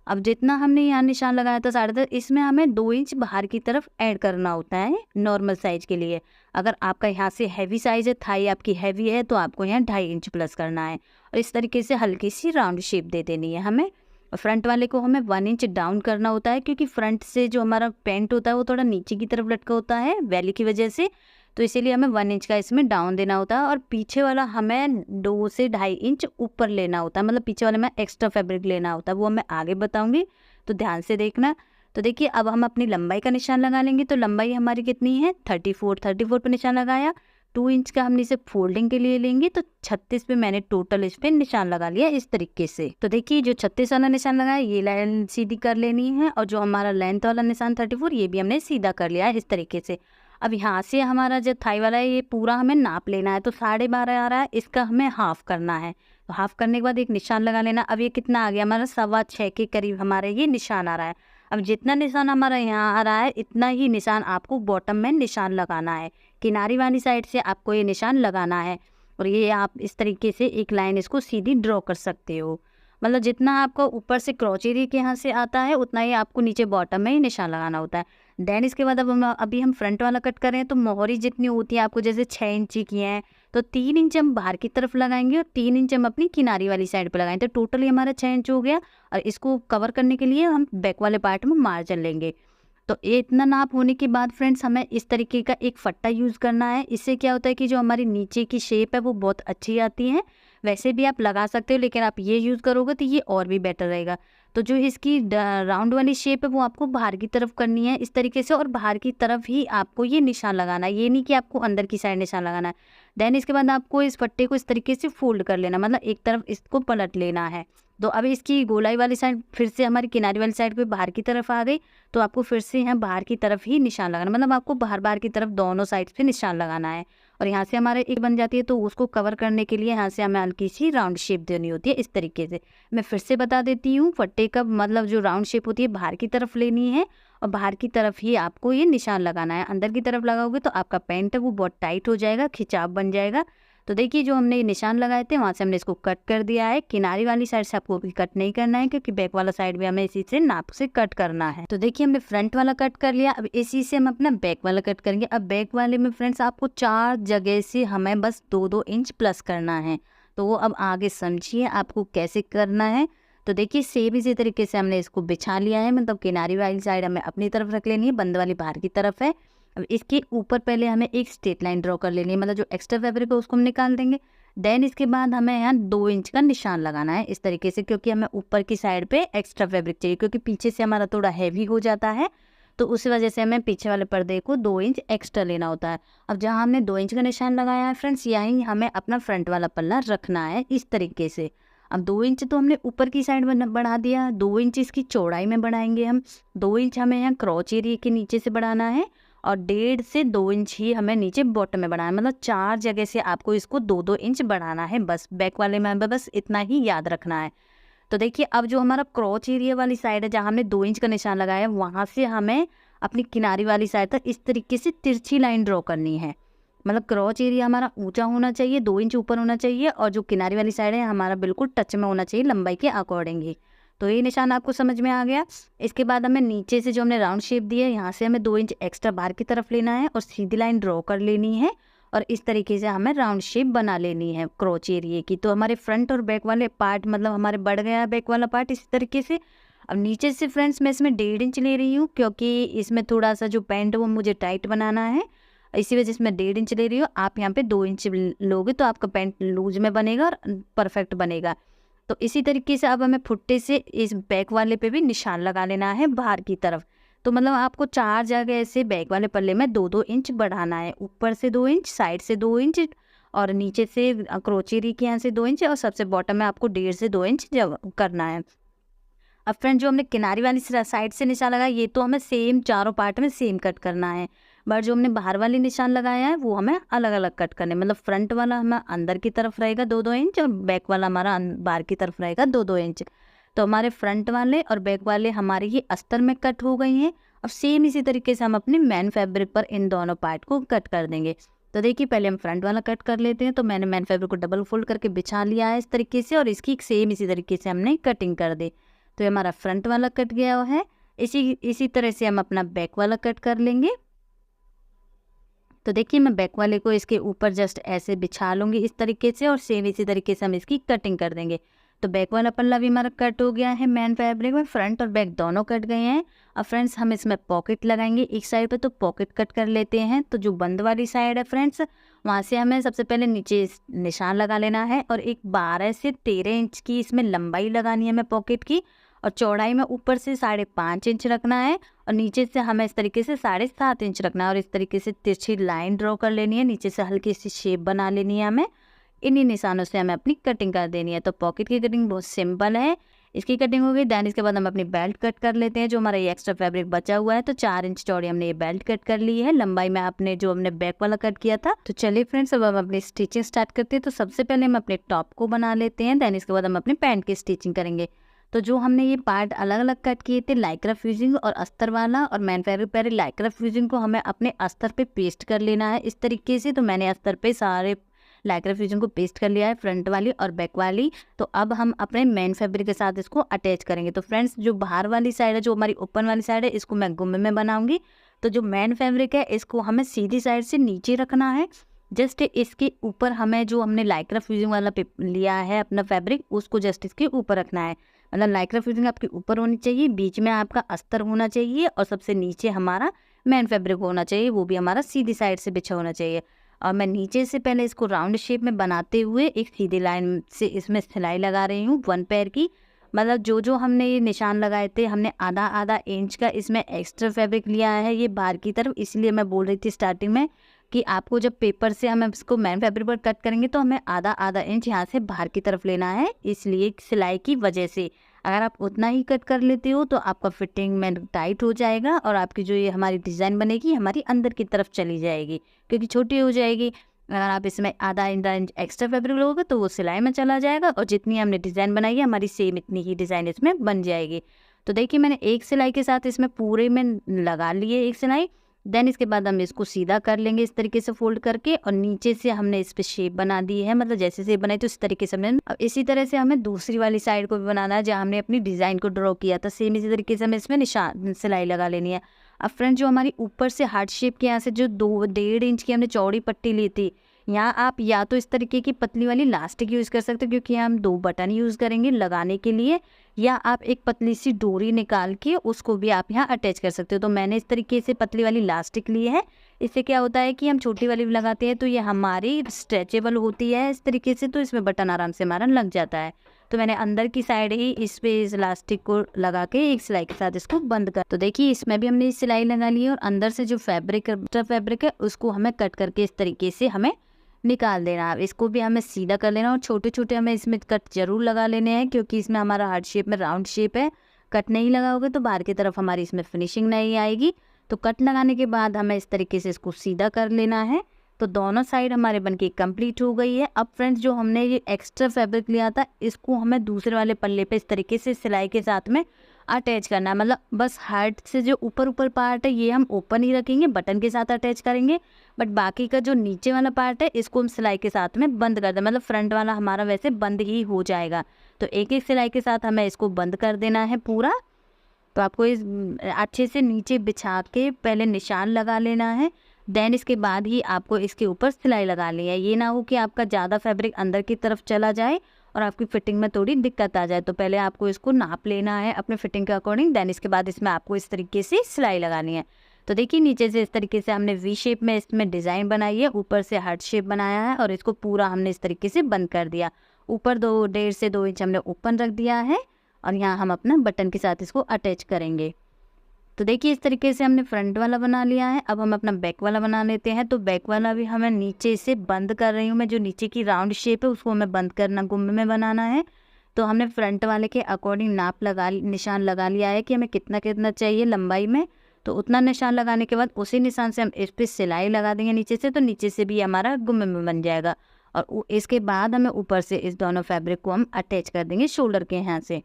अब जितना हमने यहाँ निशान लगाया था 10.5, इसमें हमें 2 इंच बाहर की तरफ ऐड करना होता है नॉर्मल साइज के लिए। अगर आपका यहाँ से हैवी साइज है, थाई आपकी हैवी है, तो आपको यहाँ 2.5 इंच प्लस करना है और इस तरीके से हल्की सी राउंड शेप दे देनी है हमें। और फ्रंट वाले को हमें 1 इंच डाउन करना होता है, क्योंकि फ्रंट से जो हमारा पेंट होता है वो थोड़ा नीचे की तरफ लटका होता है वैली की वजह से, तो इसीलिए हमें 1 इंच का इसमें डाउन देना होता है। और पीछे वाला हमें 2 से 2.5 इंच ऊपर लेना होता है, मतलब पीछे वाले में एक्स्ट्रा फैब्रिक लेना होता है, वो मैं आगे बताऊंगी, तो ध्यान से देखना। तो देखिए अब हम अपनी लंबाई का निशान लगा लेंगे। तो लंबाई हमारी कितनी है 34 पे निशान लगाया, 2 इंच का हमने इसे फोल्डिंग के लिए लेंगे, तो 36 पे मैंने टोटल इस पे निशान लगा लिया इस तरीके से। तो देखिए जो 36 वाला निशान लगाया ये लाइन सीधी कर लेनी है, और जो हमारा लेंथ वाला निशान 34 ये भी हमने सीधा कर लिया है इस तरीके से। अब यहाँ से हमारा जो थाई वाला है ये पूरा हमें नाप लेना है, तो 12.5 आ रहा है, इसका हमें हाफ करना है। तो हाफ करने के बाद एक निशान लगा लेना। अब ये कितना आ गया हमारा 6.25 के करीब हमारा ये निशान आ रहा है। अब जितना निशान हमारा यहाँ आ रहा है इतना ही निशान आपको बॉटम में निशान लगाना है, किनारी वाली साइड से आपको ये निशान लगाना है। और ये आप इस तरीके से एक लाइन इसको सीधी ड्रॉ कर सकते हो, मतलब जितना आपको ऊपर से क्रॉच एरिया के यहाँ से आता है उतना ही आपको नीचे बॉटम में ही निशान लगाना होता है। देन इसके बाद अब अभी हम फ्रंट वाला कट करें, तो मोहरी जितनी होती है आपको जैसे 6 इंच की है, तो 3 इंच हम बाहर की तरफ लगाएंगे और 3 इंच हम अपनी किनारी वाली साइड पे लगाएंगे, तो टोटली हमारा 6 इंच हो गया। और इसको कवर करने के लिए हम बैक वाले पार्ट में मार्जिन लेंगे। तो ये इतना नाप होने के बाद फ्रेंड्स हमें इस तरीके का एक फट्टा यूज़ करना है। इससे क्या होता है कि जो हमारी नीचे की शेप है वो बहुत अच्छी आती है। वैसे भी आप लगा सकते हो, लेकिन आप ये यूज़ करोगे तो ये और भी बेटर रहेगा। तो जो इसकी राउंड वाली शेप है वो आपको बाहर की तरफ करनी है इस तरीके से, और बाहर की तरफ ही आपको ये निशान लगाना है, ये नहीं कि आपको अंदर की साइड निशान लगाना है। देन इसके बाद आपको इस फट्टे को इस तरीके से फोल्ड कर लेना, मतलब एक तरफ इसको पलट लेना है। तो अब इसकी गोलाई वाली साइड फिर से हमारी किनारी वाली साइड पे बाहर की तरफ आ गई, तो आपको फिर से यहाँ बाहर की तरफ ही निशान लगाना, मतलब आपको बाहर की तरफ दोनों साइड पे निशान लगाना है। और यहाँ से हमारे एक बन जाती है, तो उसको कवर करने के लिए यहाँ से हमें हल्की सी राउंड शेप देनी होती है इस तरीके से। मैं फिर से बता देती हूँ, फट्टे का मतलब जो राउंड शेप होती है बाहर की तरफ लेनी है और बाहर की तरफ ही आपको ये निशान लगाना है। अंदर की तरफ लगाओगे तो आपका पैंट है वो बहुत टाइट हो जाएगा, खिंचाव बन जाएगा। तो देखिए जो हमने ये निशान लगाए थे वहाँ से हमने इसको कट कर दिया है। किनारी वाली साइड से आपको भी कट नहीं करना है, क्योंकि बैक वाला साइड भी हमें इसी से नाप से कट करना है। तो देखिए हमने फ्रंट वाला कट कर लिया, अब इसी से हम अपना बैक वाला कट करेंगे। अब बैक वाले में फ्रेंड्स आपको 4 जगह से हमें बस 2-2 इंच प्लस करना है। तो वो अब आगे समझिए आपको कैसे करना है। तो देखिए सेम इसी तरीके से हमने इसको बिछा लिया है, मतलब किनारी वाली साइड हमें अपनी तरफ रख लेनी है, बंद वाली बाहर की तरफ है। अब इसके ऊपर पहले हमें एक स्ट्रेट लाइन ड्रॉ कर लेनी है, मतलब जो एक्स्ट्रा फैब्रिक है उसको हम निकाल देंगे। देन इसके बाद हमें यहाँ 2 इंच का निशान लगाना है इस तरीके से, क्योंकि हमें ऊपर की साइड पे एक्स्ट्रा फैब्रिक चाहिए, क्योंकि पीछे से हमारा थोड़ा हैवी हो जाता है, तो उस वजह से हमें पीछे वाले पर्दे को 2 इंच एक्स्ट्रा लेना होता है। अब जहाँ हमने 2 इंच का निशान लगाया है फ्रेंड्स, यहीं हमें अपना फ्रंट वाला पल्ला रखना है इस तरीके से। अब 2 इंच तो हमने ऊपर की साइड बढ़ा दिया, 2 इंच इसकी चौड़ाई में बढ़ाएंगे हम। 2 इंच हमें यहाँ क्रॉच एरिया के नीचे से बढ़ाना है और 1.5 से 2 इंच ही हमें नीचे बॉटम में बढ़ाना है, मतलब 4 जगह से आपको इसको 2-2 इंच बढ़ाना है। बस बैक वाले में बस इतना ही याद रखना है। तो देखिए अब जो हमारा क्रॉच एरिया वाली साइड है, जहाँ हमने 2 इंच का निशान लगाया है, वहाँ से हमें अपनी किनारी वाली साइड तक इस तरीके से तिरछी लाइन ड्रॉ करनी है। मतलब क्रॉच एरिया हमारा ऊंचा होना चाहिए, 2 इंच ऊपर होना चाहिए, और जो किनारी वाली साइड है हमारा बिल्कुल टच में होना चाहिए लंबाई के अकॉर्डिंग ही। तो ये निशान आपको समझ में आ गया। इसके बाद हमें नीचे से जो हमने राउंड शेप दी है, यहाँ से हमें 2 इंच एक्स्ट्रा बाहर की तरफ लेना है और सीधी लाइन ड्रॉ कर लेनी है। और इस तरीके से हमें राउंड शेप बना लेनी है क्रोच एरिया की। तो हमारे फ्रंट और बैक वाले पार्ट मतलब हमारे बढ़ गया है बैक वाला पार्ट इसी तरीके से। अब नीचे से फ्रेंड्स मैं इसमें 1.5 इंच ले रही हूँ, क्योंकि इसमें थोड़ा सा जो पैंट है वो मुझे टाइट बनाना है, इसी वजह से मैं 1.5 इंच ले रही हूँ। आप यहाँ पे 2 इंच लोगे तो आपका पैंट लूज में बनेगा और परफेक्ट बनेगा। तो इसी तरीके से अब हमें फुट्टे से इस बैक वाले पे भी निशान लगा लेना है बाहर की तरफ। तो मतलब आपको 4 जगह ऐसे बैक वाले पल्ले में 2-2 इंच बढ़ाना है, ऊपर से 2 इंच, साइड से 2 इंच और नीचे से क्रोचेरी के यहाँ से 2 इंच और सबसे बॉटम में आपको 1.5 से 2 इंच करना है। अब फ्रेंड जो हमने किनारी वाली साइड से निशान लगाया ये तो हमें सेम चारों पार्ट में सेम कट करना है, बट जो हमने बाहर वाली निशान लगाया है वो हमें अलग अलग कट करने, मतलब फ्रंट वाला हमें अंदर की तरफ रहेगा 2-2 इंच और बैक वाला हमारा बाहर की तरफ रहेगा 2-2 इंच। तो हमारे फ्रंट वाले और बैक वाले हमारे ये अस्तर में कट हो गई हैं। अब सेम इसी तरीके से हम अपने मेन फैब्रिक पर इन दोनों पार्ट को कट कर देंगे। तो देखिए पहले हम फ्रंट वाला कट कर लेते हैं। तो मैंने मेन फैब्रिक को डबल फोल्ड करके बिछा लिया है इस तरीके से और इसकी सेम इसी तरीके से हमने कटिंग कर दी। तो ये हमारा फ्रंट वाला कट गया है। इसी तरह से हम अपना बैक वाला कट कर लेंगे। तो देखिए मैं बैक वाले को इसके ऊपर जस्ट ऐसे बिछा लूँगी इस तरीके से और सेम इसी तरीके से हम इसकी कटिंग कर देंगे। तो बैक वाला पल्ला भी हमारा कट हो गया है मेन फैब्रिक में, फ्रंट और बैक दोनों कट गए हैं। अब फ्रेंड्स हम इसमें पॉकेट लगाएंगे एक साइड पे, तो पॉकेट कट कर लेते हैं। तो जो बंद वाली साइड है फ्रेंड्स वहाँ से हमें सबसे पहले नीचे निशान लगा लेना है और एक 12 से 13 इंच की इसमें लंबाई लगानी है हमें पॉकेट की और चौड़ाई में ऊपर से 5.5 इंच रखना है और नीचे से हमें इस तरीके से 7.5 इंच रखना है और इस तरीके से तिरछी लाइन ड्रॉ कर लेनी है, नीचे से हल्की सी शेप बना लेनी है हमें। इन्हीं निशानों से हमें अपनी कटिंग कर देनी है। तो पॉकेट की कटिंग बहुत सिंपल है, इसकी कटिंग हो गई। देन इसके बाद हम अपनी बेल्ट कट कर लेते हैं। जो हमारा ये एक्स्ट्रा फैब्रिक बचा हुआ है तो 4 इंच चौड़ी हमने ये बेल्ट कट कर ली है लंबाई में आपने जो हमने बैक वाला कट किया था। तो चलिए फ्रेंड्स अब हम अपनी स्टिचिंग स्टार्ट करते हैं। तो सबसे पहले हम अपने टॉप को बना लेते हैं, देन इसके बाद हम अपने पैंट की स्टिचिंग करेंगे। तो जो हमने ये पार्ट अलग अलग कट किए थे लाइक्रा फ्यूजिंग और अस्तर वाला और मेन फैब्रिक पहले लाइक्रा फ्यूजिंग को हमें अपने अस्तर पे पेस्ट कर लेना है इस तरीके से। तो मैंने अस्तर पे सारे लाइक्रा फ्यूजन को पेस्ट कर लिया है फ्रंट वाली और बैक वाली। तो अब हम अपने मेन फैब्रिक के साथ इसको अटैच करेंगे। तो फ्रेंड्स जो बाहर वाली साइड है जो हमारी ओपन वाली साइड है इसको मैं गुम्मे में बनाऊंगी। तो जो मेन फैब्रिक है इसको हमें सीधी साइड से नीचे रखना है, जस्ट इसके ऊपर हमें जो हमने लाइक्रा फ्यूजिंग वाला लिया है अपना फैब्रिक उसको जस्ट इसके ऊपर रखना है। मतलब लाइक्रा फ्यूजिंग आपके ऊपर होनी चाहिए, बीच में आपका अस्तर होना चाहिए और सबसे नीचे हमारा मेन फैब्रिक होना चाहिए, वो भी हमारा सीधी साइड से बिछा होना चाहिए। और मैं नीचे से पहले इसको राउंड शेप में बनाते हुए एक सीधी लाइन से इसमें सिलाई लगा रही हूँ 1 पैर की। मतलब जो हमने ये निशान लगाए थे हमने आधा इंच का इसमें एक्स्ट्रा फैब्रिक लिया है ये बाहर की तरफ, इसलिए मैं बोल रही थी स्टार्टिंग में कि आपको जब पेपर से हम इसको मेन फैब्रिक पर कट करेंगे तो हमें आधा इंच यहाँ से बाहर की तरफ लेना है, इसलिए सिलाई की वजह से। अगर आप उतना ही कट कर लेते हो तो आपका फिटिंग में टाइट हो जाएगा और आपकी जो ये हमारी डिज़ाइन बनेगी हमारी अंदर की तरफ चली जाएगी क्योंकि छोटी हो जाएगी। अगर आप इसमें आधा इंच एक्स्ट्रा फैब्रिक लोगे तो वो सिलाई में चला जाएगा और जितनी हमने डिज़ाइन बनाई है हमारी सेम इतनी ही डिज़ाइन इसमें बन जाएगी। तो देखिए मैंने एक सिलाई के साथ इसमें पूरे में लगा लिए एक सिलाई। देन इसके बाद हम इसको सीधा कर लेंगे इस तरीके से फोल्ड करके और नीचे से हमने इस पे शेप बना दी है, मतलब जैसे शेप बनाई तो इस तरीके से हमने। अब इसी तरह से हमें दूसरी वाली साइड को भी बनाना है जहाँ हमने अपनी डिज़ाइन को ड्रॉ किया था, सेम इसी तरीके से हमें इसमें निशान सिलाई लगा लेनी है। अब फ्रेंड जो हमारी ऊपर से हार्ट शेप के यहाँ से जो 1.5 इंच की हमने चौड़ी पट्टी ली थी, यहाँ आप या तो इस तरीके की पतली वाली लास्टिक यूज़ कर सकते हो क्योंकि हम 2 बटन यूज़ करेंगे लगाने के लिए, या आप एक पतली सी डोरी निकाल के उसको भी आप यहाँ अटैच कर सकते हो। तो मैंने इस तरीके से पतली वाली लास्टिक ली है, इससे क्या होता है कि हम छोटी वाली भी लगाते हैं तो ये हमारी स्ट्रेचेबल होती है इस तरीके से, तो इसमें बटन आराम से हमारा लग जाता है। तो मैंने अंदर की साइड ही इस पे इस इलास्टिक को लगा के एक सिलाई के साथ इसको बंद कर। तो देखिए इसमें भी हमने सिलाई लगा ली है और अंदर से जो फैब्रिक है उसको हमें कट करके इस तरीके से हमें निकाल देना। इसको भी हमें सीधा कर लेना और छोटे छोटे हमें इसमें कट जरूर लगा लेने हैं क्योंकि इसमें हमारा हार्ट शेप में राउंड शेप है। कट नहीं लगाओगे तो बाहर की तरफ हमारी इसमें फिनिशिंग नहीं आएगी। तो कट लगाने के बाद हमें इस तरीके से इसको सीधा कर लेना है। तो दोनों साइड हमारे बनके कंप्लीट हो गई है। अब फ्रेंड्स जो हमने ये एक्स्ट्रा फैब्रिक लिया था इसको हमें दूसरे वाले पल्ले पे इस तरीके से सिलाई के साथ में अटैच करना है। मतलब बस हार्ट से जो ऊपर पार्ट है ये हम ओपन ही रखेंगे, बटन के साथ अटैच करेंगे, बट बाकी का जो नीचे वाला पार्ट है इसको हम सिलाई के साथ में बंद कर दें। मतलब फ्रंट वाला हमारा वैसे बंद ही हो जाएगा। तो एक एक सिलाई के साथ हमें इसको बंद कर देना है पूरा। तो आपको इस अच्छे से नीचे बिछा के पहले निशान लगा लेना है, देन इसके बाद ही आपको इसके ऊपर सिलाई लगानी है। ये ना हो कि आपका ज़्यादा फैब्रिक अंदर की तरफ चला जाए और आपकी फिटिंग में थोड़ी दिक्कत आ जाए। तो पहले आपको इसको नाप लेना है अपने फिटिंग के अकॉर्डिंग, देन इसके बाद इसमें आपको इस तरीके से सिलाई लगानी है। तो देखिए नीचे से इस तरीके से हमने वी शेप में इसमें डिज़ाइन बनाई है, ऊपर से हार्ट शेप बनाया है और इसको पूरा हमने इस तरीके से बंद कर दिया। ऊपर 1.5 से 2 इंच हमने ओपन रख दिया है और यहाँ हम अपना बटन के साथ इसको अटैच करेंगे। तो देखिए इस तरीके से हमने फ्रंट वाला बना लिया है। अब हम अपना बैक वाला बना लेते हैं। तो बैक वाला भी हमें नीचे से बंद कर रही हूँ मैं, जो नीचे की राउंड शेप है उसको हमें बंद करना, गुम्बद में बनाना है। तो हमने फ्रंट वाले के अकॉर्डिंग निशान लगा लिया है कि हमें कितना कितना चाहिए लंबाई में। तो उतना निशान लगाने के बाद उसी निशान से हम इस पर सिलाई लगा देंगे नीचे से, तो नीचे से भी हमारा गुम्बद में बन जाएगा। और इसके बाद हमें ऊपर से इस दोनों फैब्रिक को हम अटैच कर देंगे शोल्डर के यहाँ से।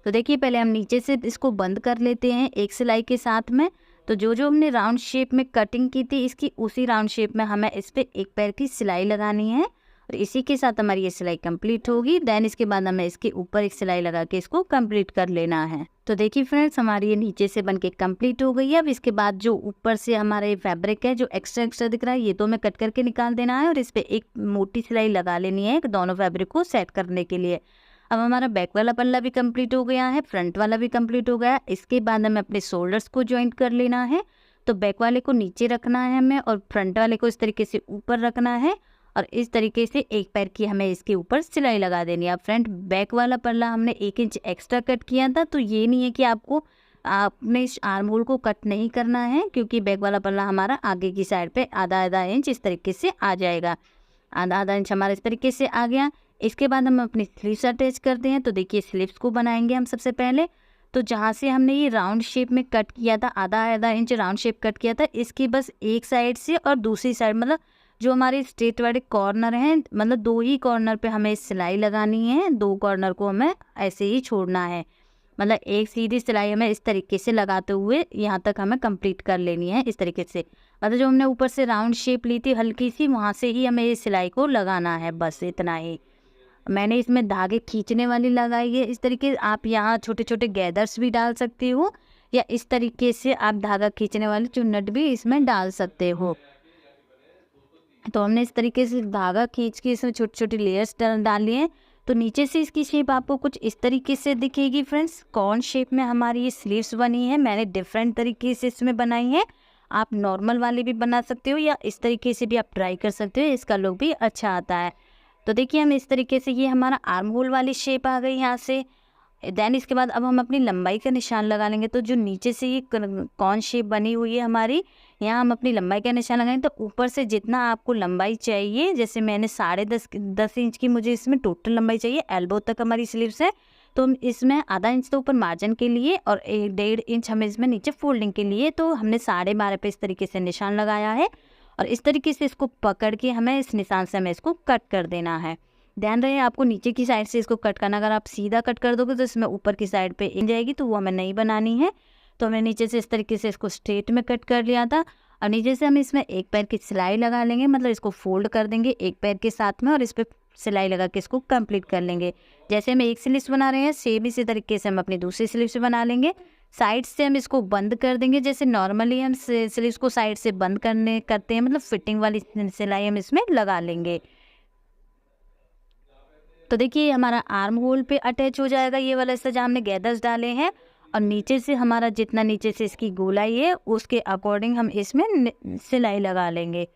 तो देखिए पहले हम नीचे से इसको बंद कर लेते हैं एक सिलाई के साथ में। तो जो जो हमने राउंड शेप में कटिंग की थी इसकी, उसी राउंड शेप में हमें इस पर एक पैर की सिलाई लगानी है और इसी के साथ हमारी ये सिलाई कंप्लीट होगी। देन इसके बाद हमें इसके ऊपर एक सिलाई लगा के इसको कंप्लीट कर लेना है। तो देखिए फ्रेंड्स हमारी ये नीचे से बनके कंप्लीट हो गई है। अब इसके बाद जो ऊपर से हमारा ये फैब्रिक है जो एक्स्ट्रा दिख रहा है, ये तो हमें कट करके निकाल देना है और इस पर एक मोटी सिलाई लगा लेनी है दोनों फैब्रिक को सेट करने के लिए। अब हमारा बैक वाला पल्ला भी कंप्लीट हो गया है, फ्रंट वाला भी कंप्लीट हो गया। इसके बाद हमें अपने शोल्डर्स को ज्वाइंट कर लेना है। तो बैक वाले को नीचे रखना है हमें और फ्रंट वाले को इस तरीके से ऊपर रखना है और इस तरीके से एक पैर की हमें इसके ऊपर सिलाई लगा देनी है। अब फ्रंट बैक वाला पल्ला हमने 1 इंच एक्स्ट्रा कट किया था, तो ये नहीं है कि आपको अपने आर्म होल को कट नहीं करना है, क्योंकि बैक वाला पल्ला हमारा आगे की साइड पे आधा इंच इस तरीके से आ जाएगा। आधा इंच हमारा इस तरीके से आ गया। इसके बाद हम अपनी स्लीव्स अटैच करते हैं। तो देखिए स्लीव्स को बनाएंगे हम सबसे पहले। तो जहाँ से हमने ये राउंड शेप में कट किया था, आधा इंच राउंड शेप कट किया था, इसकी बस एक साइड से और दूसरी साइड, मतलब जो हमारे स्ट्रेट वाले कॉर्नर हैं, मतलब 2 ही कॉर्नर पे हमें सिलाई लगानी है। 2 कॉर्नर को हमें ऐसे ही छोड़ना है, मतलब एक सीधी सिलाई हमें इस तरीके से लगाते हुए यहाँ तक हमें कंप्लीट कर लेनी है इस तरीके से। मतलब जो हमने ऊपर से राउंड शेप ली थी हल्की सी, वहाँ से ही हमें ये सिलाई को लगाना है, बस इतना ही। मैंने इसमें धागे खींचने वाली लगाई है इस तरीके से। आप यहाँ छोटे छोटे गैदर्स भी डाल सकते हो या इस तरीके से आप धागा खींचने वाली चुन्नट भी इसमें डाल सकते हो। तो हमने इस तरीके से धागा खींच के इसमें छोटी छोटी लेयर्स डाली हैं। तो नीचे से इसकी शेप आपको कुछ इस तरीके से दिखेगी फ्रेंड्स। कॉर्न शेप में हमारी ये स्लीव्स बनी है, मैंने डिफरेंट तरीके से इसमें बनाई है। आप नॉर्मल वाली भी बना सकते हो या इस तरीके से भी आप ट्राई कर सकते हो, इसका लुक भी अच्छा आता है। तो देखिए हम इस तरीके से, ये हमारा आर्म होल वाली शेप आ गई यहाँ से। देन इसके बाद अब हम अपनी लंबाई का निशान लगा लेंगे। तो जो नीचे से ये कॉर्न शेप बनी हुई है हमारी, यहाँ हम अपनी लंबाई का निशान लगाएंगे। तो ऊपर से जितना आपको लंबाई चाहिए, जैसे मैंने 10.5 इंच की मुझे इसमें टोटल लंबाई चाहिए, एल्बो तक हमारी स्लीव्स है। तो हम इसमें आधा इंच तो ऊपर मार्जिन के लिए और 1.5 इंच हमें इसमें नीचे फोल्डिंग के लिए। तो हमने 12.5 पे इस तरीके से निशान लगाया है और इस तरीके से इसको पकड़ के हमें इस निशान से हमें इसको कट कर देना है। ध्यान रहे आपको नीचे की साइड से इसको कट करना। अगर आप सीधा कट कर दोगे तो इसमें ऊपर की साइड पे इन जाएगी, तो वो हमें नहीं बनानी है। तो हमने नीचे से इस तरीके से इसको स्ट्रेट में कट कर लिया था और नीचे से हम इसमें एक पैर की सिलाई लगा लेंगे, मतलब इसको फोल्ड कर देंगे एक पैर के साथ में और इस पर सिलाई लगा के इसको कंप्लीट कर लेंगे। जैसे हम एक स्लीव्स बना रहे हैं सेम इसी तरीके से हम अपनी दूसरी स्लीव्स बना लेंगे। साइड से हम इसको बंद कर देंगे, जैसे नॉर्मली हम स्लीव्स को साइड से बंद करते हैं, मतलब फिटिंग वाली सिलाई हम इसमें लगा लेंगे। तो देखिए हमारा आर्म होल पे अटैच हो जाएगा ये वाला हिस्सा जहाँ हमने गैदर्स डाले हैं और नीचे से हमारा जितना नीचे से इसकी गोलाई है उसके अकॉर्डिंग हम इसमें सिलाई लगा लेंगे।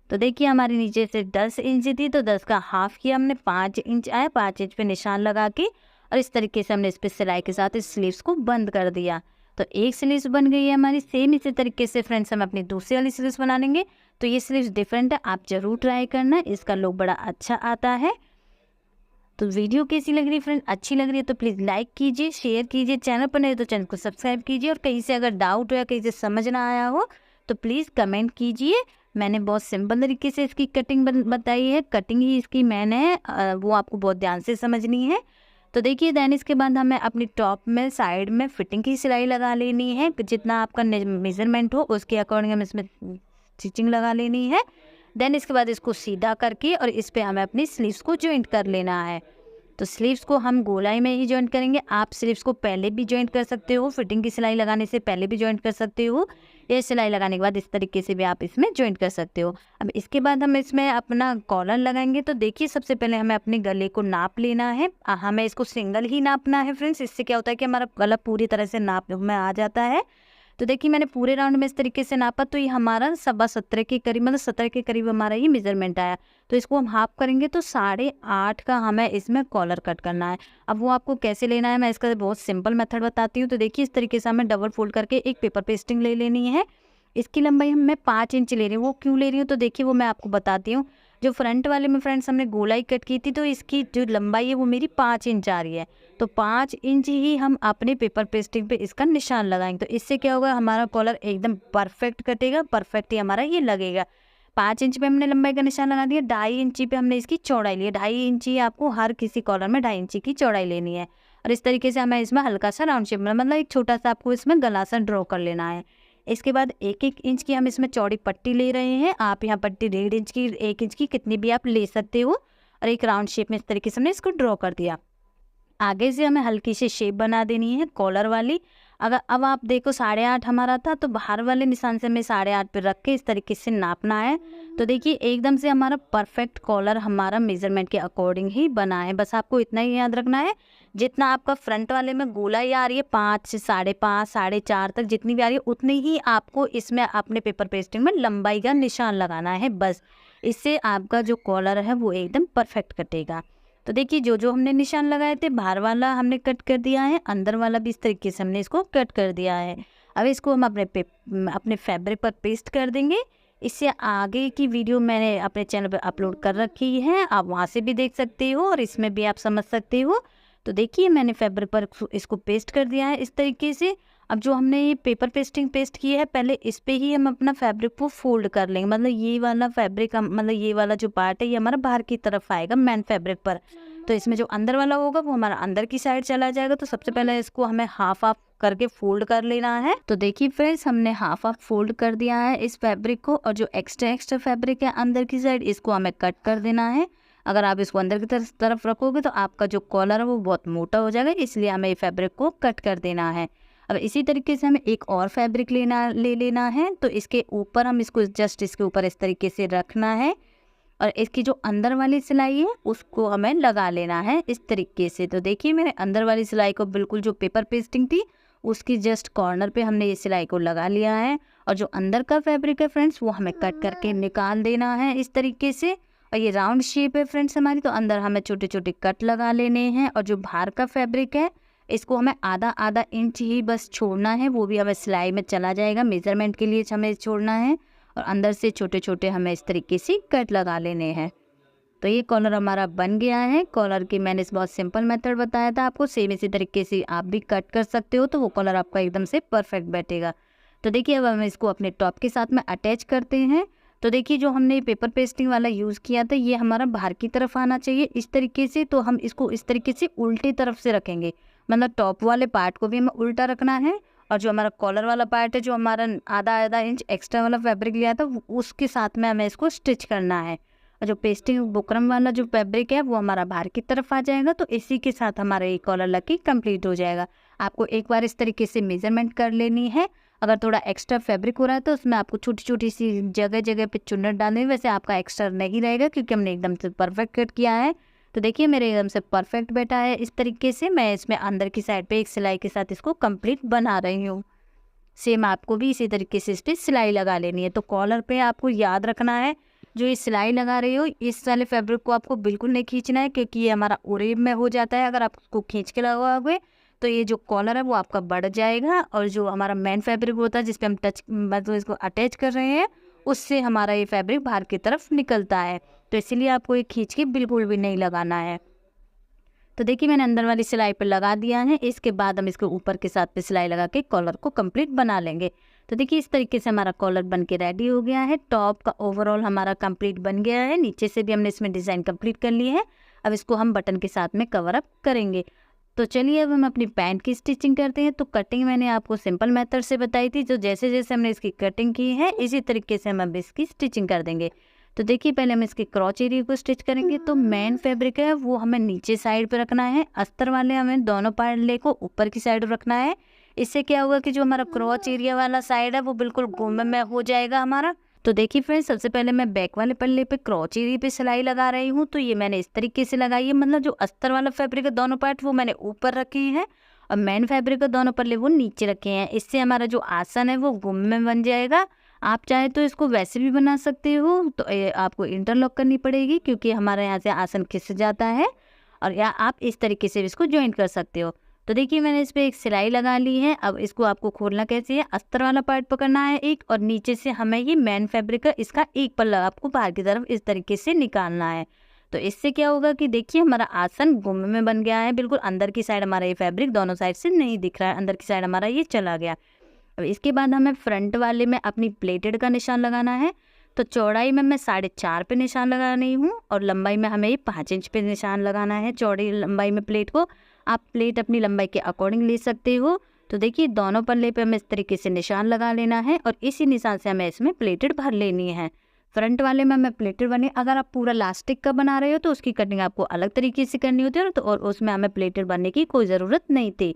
तो देखिए हमारी नीचे से 10 इंच थी, तो 10 का हाफ किया हमने, 5 इंच आया, 5 इंच पे निशान लगा के और इस तरीके से हमने इस पर सिलाई के साथ इस स्लीव्स को बंद कर दिया। तो एक स्लीव्स बन गई है हमारी। सेम इसी तरीके से फ्रेंड्स हम अपनी दूसरी वाली स्लीव्स बना लेंगे। तो ये स्लीव्स डिफरेंट है, आप ज़रूर ट्राई करना, इसका लुक बड़ा अच्छा आता है। तो वीडियो कैसी लग रही है फ्रेंड, अच्छी लग रही है तो प्लीज़ लाइक कीजिए, शेयर कीजिए, चैनल पर नहीं तो चैनल को सब्सक्राइब कीजिए और कहीं से अगर डाउट हो या कहीं से समझ ना आया हो तो प्लीज़ कमेंट कीजिए। मैंने बहुत सिंपल तरीके से इसकी कटिंग बताई है, कटिंग ही इसकी मैन है, वो आपको बहुत ध्यान से समझनी है। तो देखिए देन इसके बाद हमें अपनी टॉप में साइड में फिटिंग की सिलाई लगा लेनी है, जितना आपका मेजरमेंट हो उसके अकॉर्डिंग हम इसमें स्टिचिंग लगा लेनी है। देन इसके बाद इसको सीधा करके और इस पर हमें अपनी स्लीव्स को जॉइंट कर लेना है। तो स्लीव्स को हम गोलाई में ही जॉइंट करेंगे। आप स्लीव्स को पहले भी जॉइंट कर सकते हो, फिटिंग की सिलाई लगाने से पहले भी जॉइंट कर सकते हो, ये सिलाई लगाने के बाद इस तरीके से भी आप इसमें जॉइंट कर सकते हो। अब इसके बाद हम इसमें अपना कॉलर लगाएंगे। तो देखिए सबसे पहले हमें अपने गले को नाप लेना है। हमें इसको सिंगल ही नापना है फ्रेंड्स। इससे क्या होता है कि हमारा गला पूरी तरह से नाप में आ जाता है। तो देखिए मैंने पूरे राउंड में इस तरीके से नापा, तो ये हमारा 17.25 के करीब, मतलब 17 के करीब हमारा ये मेजरमेंट आया। तो इसको हम हाफ करेंगे तो 8.5 का हमें इसमें कॉलर कट करना है। अब वो आपको कैसे लेना है मैं इसका बहुत सिंपल मेथड बताती हूँ। तो देखिए इस तरीके से हमें डबल फोल्ड करके एक पेपर पेस्टिंग ले लेनी है। इसकी लंबाई मैं 5 इंच ले रही हूँ। वो क्यों ले रही हूँ तो देखिए वो मैं आपको बताती हूँ। जो फ्रंट वाले में फ्रेंड्स हमने गोलाई कट की थी, तो इसकी जो लंबाई है वो मेरी 5 इंच आ रही है। तो 5 इंच ही हम अपने पेपर पेस्टिंग पे इसका निशान लगाएंगे। तो इससे क्या होगा, हमारा कॉलर एकदम परफेक्ट कटेगा, परफेक्ट ही हमारा ये लगेगा। 5 इंच पे हमने लंबाई का निशान लगा दिया। 2.5 इंची पे हमने इसकी चौड़ाई ली है। 2.5 इंची आपको हर किसी कॉलर में 2.5 इंची की चौड़ाई लेनी है। और इस तरीके से हमें इसमें हल्का सा राउंड शेप में, मतलब एक छोटा सा आपको इसमें गला सा ड्रॉ कर लेना है। इसके बाद 1-1 इंच की हम इसमें चौड़ी पट्टी ले रहे हैं। आप यहाँ पट्टी 1.5 इंच की, 1 इंच की, कितनी भी आप ले सकते हो। और एक राउंड शेप में इस तरीके से हमने इसको ड्रॉ कर दिया। आगे से हमें हल्की सी शेप बना देनी है कॉलर वाली। अगर अब आप देखो 8.5 हमारा था, तो बाहर वाले निशान से हमें 8.5 पे रख के इस तरीके से नापना है। तो देखिए एकदम से हमारा परफेक्ट कॉलर हमारा मेजरमेंट के अकॉर्डिंग ही बना है। बस आपको इतना ही याद रखना है, जितना आपका फ्रंट वाले में गोलाई आ रही है 5 से 5.5, 4.5 तक जितनी भी आ रही है, उतनी ही आपको इसमें अपने पेपर पेस्टिंग में लंबाई का निशान लगाना है बस। इससे आपका जो कॉलर है वो एकदम परफेक्ट कटेगा। तो देखिए जो हमने निशान लगाए थे, बाहर वाला हमने कट कर दिया है, अंदर वाला भी इस तरीके से हमने इसको कट कर दिया है। अब इसको हम अपने फैब्रिक पर पेस्ट कर देंगे। इससे आगे की वीडियो मैंने अपने चैनल पर अपलोड कर रखी है, आप वहाँ से भी देख सकते हो और इसमें भी आप समझ सकते हो। तो देखिए मैंने फैब्रिक पर इसको पेस्ट कर दिया है इस तरीके से। अब जो हमने ये पेपर पेस्टिंग पेस्ट की है, पहले इस पे ही हम अपना फैब्रिक को फोल्ड कर लेंगे। मतलब ये वाला फैब्रिक, मतलब ये वाला जो पार्ट है ये हमारा बाहर की तरफ आएगा मेन फैब्रिक पर। तो इसमें जो अंदर वाला होगा वो हमारा अंदर की साइड चला जाएगा। तो सबसे पहले इसको हमें हाफ करके फोल्ड कर लेना है। तो देखिए फ्रेंड्स हमने हाफ फोल्ड कर दिया है इस फैब्रिक को, और जो एक्स्ट्रा फैब्रिक है अंदर की साइड, इसको हमें कट कर देना है। अगर आप इसको अंदर की तरफ रखोगे तो आपका जो कॉलर है वो बहुत मोटा हो जाएगा, इसलिए हमें ये फैब्रिक को कट कर देना है। अब इसी तरीके से हमें एक और फैब्रिक ले लेना है। तो इसके ऊपर हम इसको जस्ट इसके ऊपर इस तरीके से रखना है, और इसकी जो अंदर वाली सिलाई है उसको हमें लगा लेना है इस तरीके से। तो देखिए मैंने अंदर वाली सिलाई को बिल्कुल जो पेपर पेस्टिंग थी उसकी जस्ट कॉर्नर पे हमने ये सिलाई को लगा लिया है। और जो अंदर का फैब्रिक है फ्रेंड्स वो हमें कट करके निकाल देना है इस तरीके से। और ये राउंड शेप है फ्रेंड्स हमारी, तो अंदर हमें छोटे छोटे कट लगा लेने हैं। और जो बाहर का फैब्रिक है इसको हमें आधा इंच ही बस छोड़ना है, वो भी हमें सिलाई में चला जाएगा, मेजरमेंट के लिए हमें छोड़ना है। और अंदर से छोटे छोटे हमें इस तरीके से कट लगा लेने हैं। तो ये कॉलर हमारा बन गया है। कॉलर की मैंने इस बहुत सिंपल मेथड बताया था आपको, सेम इसी तरीके से आप भी कट कर सकते हो, तो वो कॉलर आपका एकदम से परफेक्ट बैठेगा। तो देखिए अब हम इसको अपने टॉप के साथ में अटैच करते हैं। तो देखिए जो हमने पेपर पेस्टिंग वाला यूज़ किया था ये हमारा बाहर की तरफ आना चाहिए इस तरीके से। तो हम इसको इस तरीके से उल्टी तरफ से रखेंगे, मतलब टॉप वाले पार्ट को भी हमें उल्टा रखना है। और जो हमारा कॉलर वाला पार्ट है, जो हमारा आधा इंच एक्स्ट्रा वाला फैब्रिक लिया था, उसके साथ में हमें इसको स्टिच करना है। और जो पेस्टिंग बुकरम वाला जो फैब्रिक है वो हमारा बाहर की तरफ आ जाएगा। तो इसी के साथ हमारा ये कॉलर लग के कंप्लीट हो जाएगा। आपको एक बार इस तरीके से मेजरमेंट कर लेनी है। अगर थोड़ा एक्स्ट्रा फैब्रिक हो रहा है तो उसमें आपको छोटी छोटी सी जगह पे चुन्नट डालनी है। वैसे आपका एक्स्ट्रा नहीं रहेगा क्योंकि हमने एकदम से परफेक्ट कट किया है। तो देखिए मेरे एकदम से परफेक्ट बैठा है इस तरीके से। मैं इसमें अंदर की साइड पे एक सिलाई के साथ इसको कंप्लीट बना रही हूँ। सेम आपको भी इसी तरीके से इस पर सिलाई लगा लेनी है। तो कॉलर पे आपको याद रखना है, जो ये सिलाई लगा रही हो इस वाले फैब्रिक को आपको बिल्कुल नहीं खींचना है, क्योंकि ये हमारा उरेब में हो जाता है। अगर आप उसको खींच के लगाओगे तो ये जो कॉलर है वो आपका बढ़ जाएगा, और जो हमारा मेन फैब्रिक होता है जिस पे हम मतलब इसको अटैच कर रहे हैं, उससे हमारा ये फैब्रिक बाहर की तरफ निकलता है। तो इसीलिए आपको ये खींच के बिल्कुल भी नहीं लगाना है। तो देखिए मैंने अंदर वाली सिलाई पर लगा दिया है। इसके बाद हम इसके ऊपर के साथ पे सिलाई लगा के कॉलर को कंप्लीट बना लेंगे। तो देखिए इस तरीके से हमारा कॉलर बन के रेडी हो गया है। टॉप का ओवरऑल हमारा कंप्लीट बन गया है। नीचे से भी हमने इसमें डिज़ाइन कंप्लीट कर ली है। अब इसको हम बटन के साथ में कवर अप करेंगे। तो चलिए अब हम अपनी पैंट की स्टिचिंग करते हैं। तो कटिंग मैंने आपको सिंपल मेथड से बताई थी, जो जैसे जैसे हमने इसकी कटिंग की है इसी तरीके से हम अब इसकी स्टिचिंग कर देंगे। तो देखिए पहले हम इसके क्रॉच एरिया को स्टिच करेंगे। तो मेन फैब्रिक है वो हमें नीचे साइड पे रखना है, अस्तर वाले हमें दोनों पार्ले को ऊपर की साइड रखना है। इससे क्या होगा कि जो हमारा क्रॉच एरिया वाला साइड है वो बिल्कुल गुम में हो जाएगा हमारा। तो देखिए फ्रेंड्स, सबसे पहले मैं बैक वाले पल्ले पे क्रॉच एरिया पे सिलाई लगा रही हूँ। तो ये मैंने इस तरीके से लगाई है, मतलब जो अस्तर वाला फैब्रिक है दोनों पार्ट वो मैंने ऊपर रखे हैं और मेन फैब्रिक का दोनों पल्ले वो नीचे रखे हैं। इससे हमारा जो आसन है वो गुम में बन जाएगा। आप चाहे तो इसको वैसे भी बना सकते हो, तो आपको इंटरलॉक करनी पड़ेगी क्योंकि हमारे यहाँ से आसन खिस जाता है, और या आप इस तरीके से इसको ज्वाइन कर सकते हो। तो देखिए मैंने इस पर एक सिलाई लगा ली है। अब इसको आपको खोलना कैसे है, अस्तर वाला पार्ट पकड़ना है एक, और नीचे से हमें ये मेन फैब्रिक का इसका एक पल्ला आपको बाहर की तरफ इस तरीके से निकालना है। तो इससे क्या होगा कि देखिए हमारा आसन गुम में बन गया है, बिल्कुल अंदर की साइड हमारा ये फैब्रिक दोनों साइड से नहीं दिख रहा है, अंदर की साइड हमारा ये चला गया। अब इसके बाद हमें फ्रंट वाले में अपनी प्लेटेड का निशान लगाना है। तो चौड़ाई में मैं 4.5 पे निशान लगा रही हूँ और लंबाई में हमें ये 5 इंच पे निशान लगाना है। चौड़ी लंबाई में प्लेट को आप प्लेट अपनी लंबाई के अकॉर्डिंग ले सकते हो। तो देखिए दोनों पल्ले पे हमें इस तरीके से निशान लगा लेना है और इसी निशान से हमें इसमें प्लेटेड भर लेनी है। फ्रंट वाले में हमें प्लेटेड बने, अगर आप पूरा लास्टिक का बना रहे हो तो उसकी कटिंग आपको अलग तरीके से करनी होती है, तो और उसमें हमें प्लेटेड बनने की कोई ज़रूरत नहीं थी।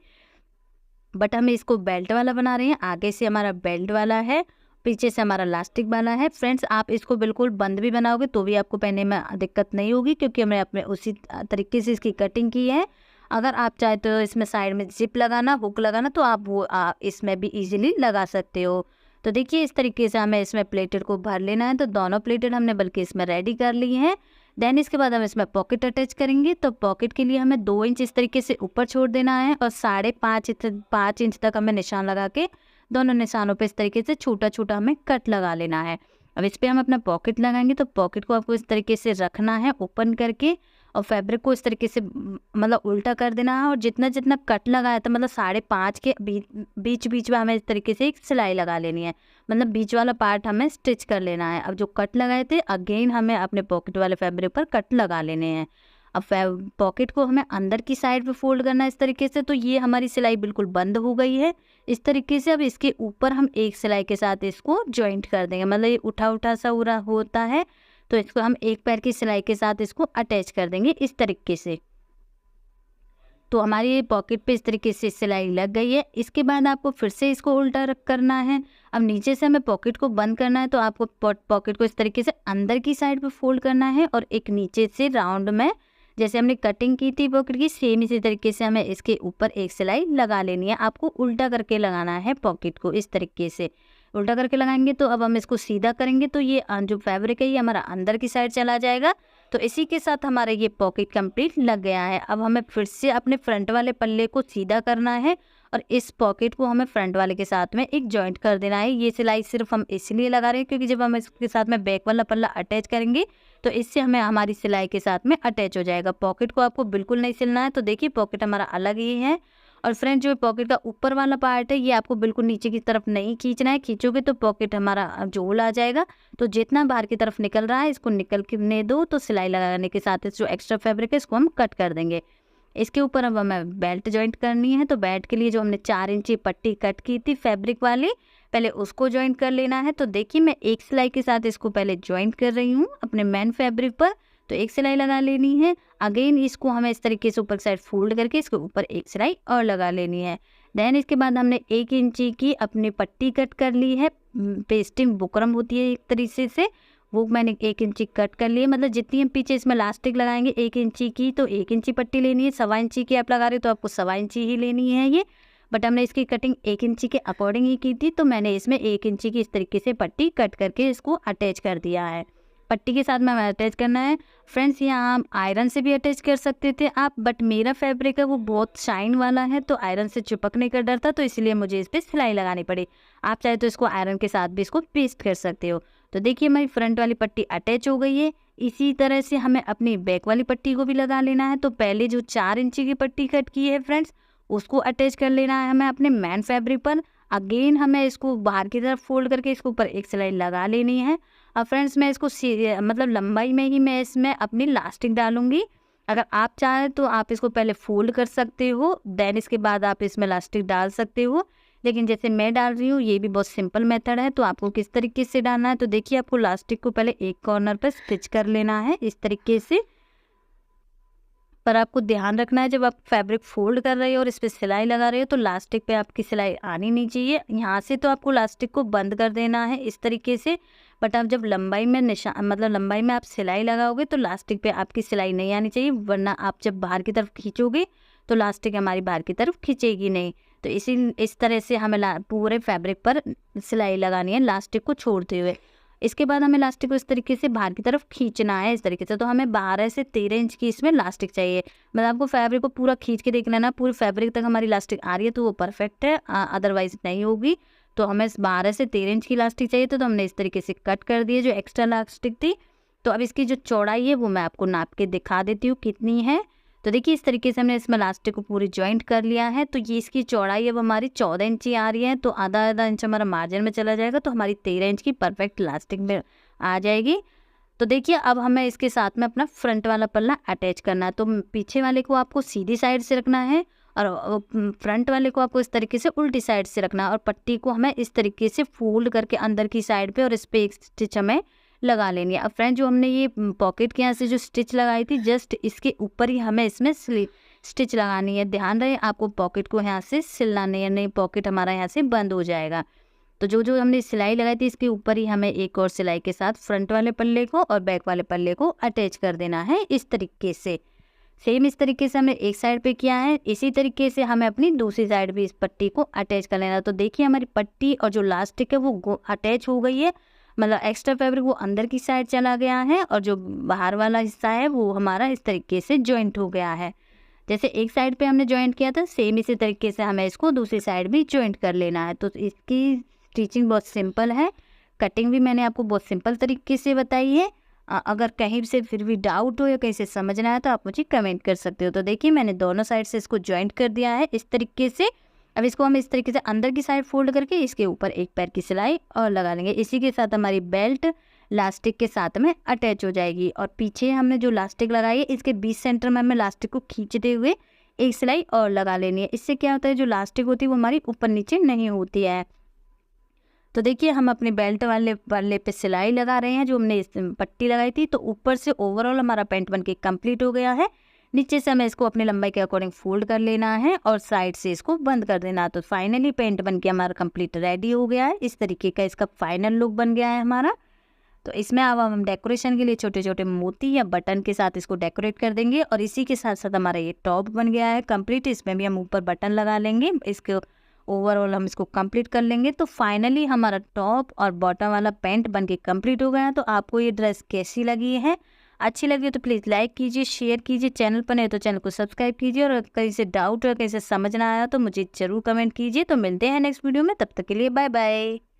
बट हम इसको बेल्ट वाला बना रहे हैं, आगे से हमारा बेल्ट वाला है, पीछे से हमारा लास्टिक वाला है। फ्रेंड्स, आप इसको बिल्कुल बंद भी बनाओगे तो भी आपको पहनने में दिक्कत नहीं होगी क्योंकि हमने अपने उसी तरीके से इसकी कटिंग की है। अगर आप चाहे तो इसमें साइड में जिप लगाना, हुक लगाना, तो आप वो इसमें भी इजीली लगा सकते हो। तो देखिए इस तरीके से हमें इसमें प्लेटेड को भर लेना है। तो दोनों प्लेटेड हमने बल्कि इसमें रेडी कर ली हैं। देन इसके बाद हम इसमें पॉकेट अटैच करेंगे। तो पॉकेट के लिए हमें 2 इंच इस तरीके से ऊपर छोड़ देना है और 5.5 इंच तक हमें निशान लगा के दोनों निशानों पे इस तरीके से छोटा छोटा हमें कट लगा लेना है। अब इस पर हम अपना पॉकेट लगाएंगे। तो पॉकेट को आपको इस तरीके से रखना है ओपन करके और फैब्रिक को इस तरीके से मतलब उल्टा कर देना है और जितना जितना कट लगाया था मतलब 5.5 के बीच बीच में हमें इस तरीके से एक सिलाई लगा लेनी है, मतलब बीच वाला पार्ट हमें स्टिच कर लेना है। अब जो कट लगाए थे अगेन हमें अपने पॉकेट वाले फैब्रिक पर कट लगा लेने हैं। अब पॉकेट को हमें अंदर की साइड पे फोल्ड करना है इस तरीके से। तो ये हमारी सिलाई बिल्कुल बंद हो गई है इस तरीके से। अब इसके ऊपर हम एक सिलाई के साथ इसको जॉइंट कर देंगे, मतलब ये उठा उठा सा उरा होता है तो इसको हम एक पैर की सिलाई के साथ इसको अटैच कर देंगे इस तरीके से। तो हमारी पॉकेट पे इस तरीके से सिलाई लग गई है। इसके बाद आपको फिर से इसको उल्टा रख करना है। अब नीचे से हमें पॉकेट को बंद करना है, तो आपको पॉकेट को इस तरीके से अंदर की साइड पे फोल्ड करना है और एक नीचे से राउंड में जैसे हमने कटिंग की थी पॉकेट की सेम इसी तरीके से हमें इसके ऊपर एक सिलाई लगा लेनी है। आपको उल्टा करके लगाना है पॉकेट को इस तरीके से, उल्टा करके लगाएंगे। तो अब हम इसको सीधा करेंगे तो ये जो फैब्रिक है ये हमारा अंदर की साइड चला जाएगा। तो इसी के साथ हमारा ये पॉकेट कंप्लीट लग गया है। अब हमें फिर से अपने फ्रंट वाले पल्ले को सीधा करना है और इस पॉकेट को हमें फ्रंट वाले के साथ में एक जॉइंट कर देना है। ये सिलाई सिर्फ हम इसलिए लगा रहे हैं क्योंकि जब हम इसके साथ में बैक वाला पल्ला अटैच करेंगे तो इससे हमें हमारी सिलाई के साथ में अटैच हो जाएगा। पॉकेट को आपको बिल्कुल नहीं सिलना है। तो देखिए पॉकेट हमारा अलग ही है। और फ्रेंड जो पॉकेट का ऊपर वाला पार्ट है ये आपको बिल्कुल नीचे की तरफ नहीं खींचना है, खींचोगे तो पॉकेट हमारा जोल आ जाएगा। तो जितना बाहर की तरफ निकल रहा है इसको निकलने दो। तो सिलाई लगाने के साथ जो एक्स्ट्रा फैब्रिक है इसको हम कट कर देंगे। इसके ऊपर अब हमें बेल्ट जॉइंट करनी है। तो बेल्ट के लिए जो हमने 4 इंची पट्टी कट की थी फैब्रिक वाली, पहले उसको जॉइंट कर लेना है। तो देखिए मैं एक सिलाई के साथ इसको पहले जॉइंट कर रही हूँ अपने मेन फैब्रिक पर। तो एक सिलाई लगा लेनी है। अगेन इसको हमें इस तरीके से ऊपर साइड फोल्ड करके इसके ऊपर एक सिलाई और लगा लेनी है। देन इसके बाद हमने 1 इंची की अपनी पट्टी कट कर ली है। पेस्टिंग बुकरम होती है एक तरीके से, वो मैंने 1 इंची कट कर ली है। मतलब जितनी हम पीछे इसमें लास्टिक लगाएंगे 1 इंची की, तो 1 इंची पट्टी लेनी है। 1.25 इंची की आप लगा रहे हो तो आपको 1.25 इंची ही लेनी है ये। बट हमने इसकी कटिंग 1 इंची के अकॉर्डिंग ही की थी, तो मैंने इसमें 1 इंची की इस तरीके से पट्टी कट करके इसको अटैच कर दिया है। पट्टी के साथ में हमें अटैच करना है। फ्रेंड्स यहाँ हम आयरन से भी अटैच कर सकते थे आप, बट मेरा फैब्रिक है वो बहुत शाइन वाला है तो आयरन से चिपकने का डर था, तो इसलिए मुझे इस पर सिलाई लगानी पड़ी। आप चाहे तो इसको आयरन के साथ भी इसको पेस्ट कर सकते हो। तो देखिए हमारी फ्रंट वाली पट्टी अटैच हो गई है। इसी तरह से हमें अपनी बैक वाली पट्टी को भी लगा लेना है। तो पहले जो 4 इंची की पट्टी कट की है फ्रेंड्स उसको अटैच कर लेना है हमें अपने मेन फैब्रिक पर। अगेन हमें इसको बाहर की तरफ फोल्ड करके इसके ऊपर एक सिलाई लगा लेनी है। अब फ्रेंड्स मैं इसको मतलब लंबाई में ही मैं इसमें अपनी लास्टिक डालूंगी। अगर आप चाहें तो आप इसको पहले फोल्ड कर सकते हो, देन इसके बाद आप इसमें लास्टिक डाल सकते हो। लेकिन जैसे मैं डाल रही हूँ ये भी बहुत सिंपल मेथड है, तो आपको किस तरीके से डालना है। तो देखिए आपको लास्टिक को पहले एक कॉर्नर पर स्टिच कर लेना है इस तरीके से। पर आपको ध्यान रखना है जब आप फैब्रिक फोल्ड कर रहे हो और इस पे सिलाई लगा रहे हो तो लास्टिक पे आपकी सिलाई आनी नहीं चाहिए। यहाँ से तो आपको लास्टिक को बंद कर देना है इस तरीके से, बट आप जब लंबाई में निशान मतलब लंबाई में आप सिलाई लगाओगे तो लास्टिक पे आपकी सिलाई नहीं आनी चाहिए, वरना आप जब बाहर की तरफ खींचोगे तो लास्टिक हमारी बाहर की तरफ खींचेगी नहीं। तो इस तरह से हमें पूरे फैब्रिक पर सिलाई लगानी है लास्टिक को छोड़ते हुए। इसके बाद हमें लास्टिक को इस तरीके से बाहर की तरफ खींचना है इस तरीके से। तो हमें 12 से 13 इंच की इसमें लास्टिक चाहिए। मतलब आपको फैब्रिक को पूरा खींच के देखना है ना, पूरी फैब्रिक तक हमारी लास्टिक आ रही है तो वो परफेक्ट है, अदरवाइज नहीं होगी। तो हमें 12 से 13 इंच की लास्टिक चाहिए, तो हमने इस तरीके से कट कर दिए जो एक्स्ट्रा लास्टिक थी। तो अब इसकी जो चौड़ाई है वो मैं आपको नाप के दिखा देती हूँ कितनी है। तो देखिए इस तरीके से हमने इसमें लास्टिक को पूरी जॉइंट कर लिया है। तो ये इसकी चौड़ाई अब हमारी 14 इंच ही आ रही है, तो आधा आधा इंच हमारा मार्जिन में चला जाएगा, तो हमारी 13 इंच की परफेक्ट लास्टिक में आ जाएगी। तो देखिए अब हमें इसके साथ में अपना फ्रंट वाला पल्ला अटैच करना है। तो पीछे वाले को आपको सीधी साइड से रखना है और फ्रंट वाले को आपको इस तरीके से उल्टी साइड से रखना है, और पट्टी को हमें इस तरीके से फोल्ड करके अंदर की साइड पे और इस पे एक स्टिच हमें लगा लेनी है। अब फ्रेंड जो हमने ये पॉकेट के यहाँ से जो स्टिच लगाई थी जस्ट इसके ऊपर ही हमें इसमें स्टिच लगानी है। ध्यान रहे आपको पॉकेट को यहाँ से सिलना नहीं है, नहीं पॉकेट हमारा यहाँ से बंद हो जाएगा। तो जो हमने सिलाई लगाई थी इसके ऊपर ही हमें एक और सिलाई के साथ फ्रंट वाले पल्ले को और बैक वाले पल्ले को अटैच कर देना है इस तरीके से। सेम इस तरीके से हमने एक साइड पे किया है, इसी तरीके से हमें अपनी दूसरी साइड भी इस पट्टी को अटैच कर लेना। तो देखिए हमारी पट्टी और जो लास्टिक है वो अटैच हो गई है, मतलब एक्स्ट्रा फैब्रिक वो अंदर की साइड चला गया है और जो बाहर वाला हिस्सा है वो हमारा इस तरीके से जॉइंट हो गया है। जैसे एक साइड पे हमने जॉइंट किया था सेम इसी तरीके से हमें इसको दूसरी साइड भी जॉइंट कर लेना है। तो इसकी स्टिचिंग बहुत सिंपल है, कटिंग भी मैंने आपको बहुत सिंपल तरीके से बताई है। अगर कहीं से फिर भी डाउट हो या कहीं से समझना है तो आप मुझे कमेंट कर सकते हो। तो देखिए मैंने दोनों साइड से इसको जॉइंट कर दिया है इस तरीके से। अब इसको हम इस तरीके से अंदर की साइड फोल्ड करके इसके ऊपर एक पैर की सिलाई और लगा लेंगे। इसी के साथ हमारी बेल्ट लास्टिक के साथ में अटैच हो जाएगी, और पीछे हमने जो लास्टिक लगाई है इसके बीच सेंटर में हमें लास्टिक को खींचते हुए एक सिलाई और लगा लेनी है। इससे क्या होता है जो लास्टिक होती है वो हमारी ऊपर नीचे नहीं होती है। तो देखिए हम अपने बेल्ट वाले पल्ले पे सिलाई लगा रहे हैं जो हमने इस पट्टी लगाई थी। तो ऊपर से ओवरऑल हमारा पैंट बनके कंप्लीट हो गया है। नीचे से हमें इसको अपनी लंबाई के अकॉर्डिंग फोल्ड कर लेना है और साइड से इसको बंद कर देना। तो फाइनली पेंट बनके हमारा कंप्लीट रेडी हो गया है। इस तरीके का इसका फाइनल लुक बन गया है हमारा। तो इसमें अब हम डेकोरेशन के लिए छोटे छोटे मोती या बटन के साथ इसको डेकोरेट कर देंगे, और इसी के साथ साथ हमारा ये टॉप बन गया है कंप्लीट। इसमें भी हम ऊपर बटन लगा लेंगे, इसके ओवरऑल हम इसको कंप्लीट कर लेंगे। तो फाइनली हमारा टॉप और बॉटम वाला पैंट बनके कंप्लीट हो गया है। तो आपको ये ड्रेस कैसी लगी है? अच्छी लगी हो तो प्लीज़ लाइक कीजिए, शेयर कीजिए, चैनल पर नहीं तो चैनल को सब्सक्राइब कीजिए, और कहीं से डाउट हो कहीं से समझ ना आया तो मुझे ज़रूर कमेंट कीजिए। तो मिलते हैं नेक्स्ट वीडियो में, तब तक के लिए बाय बाय।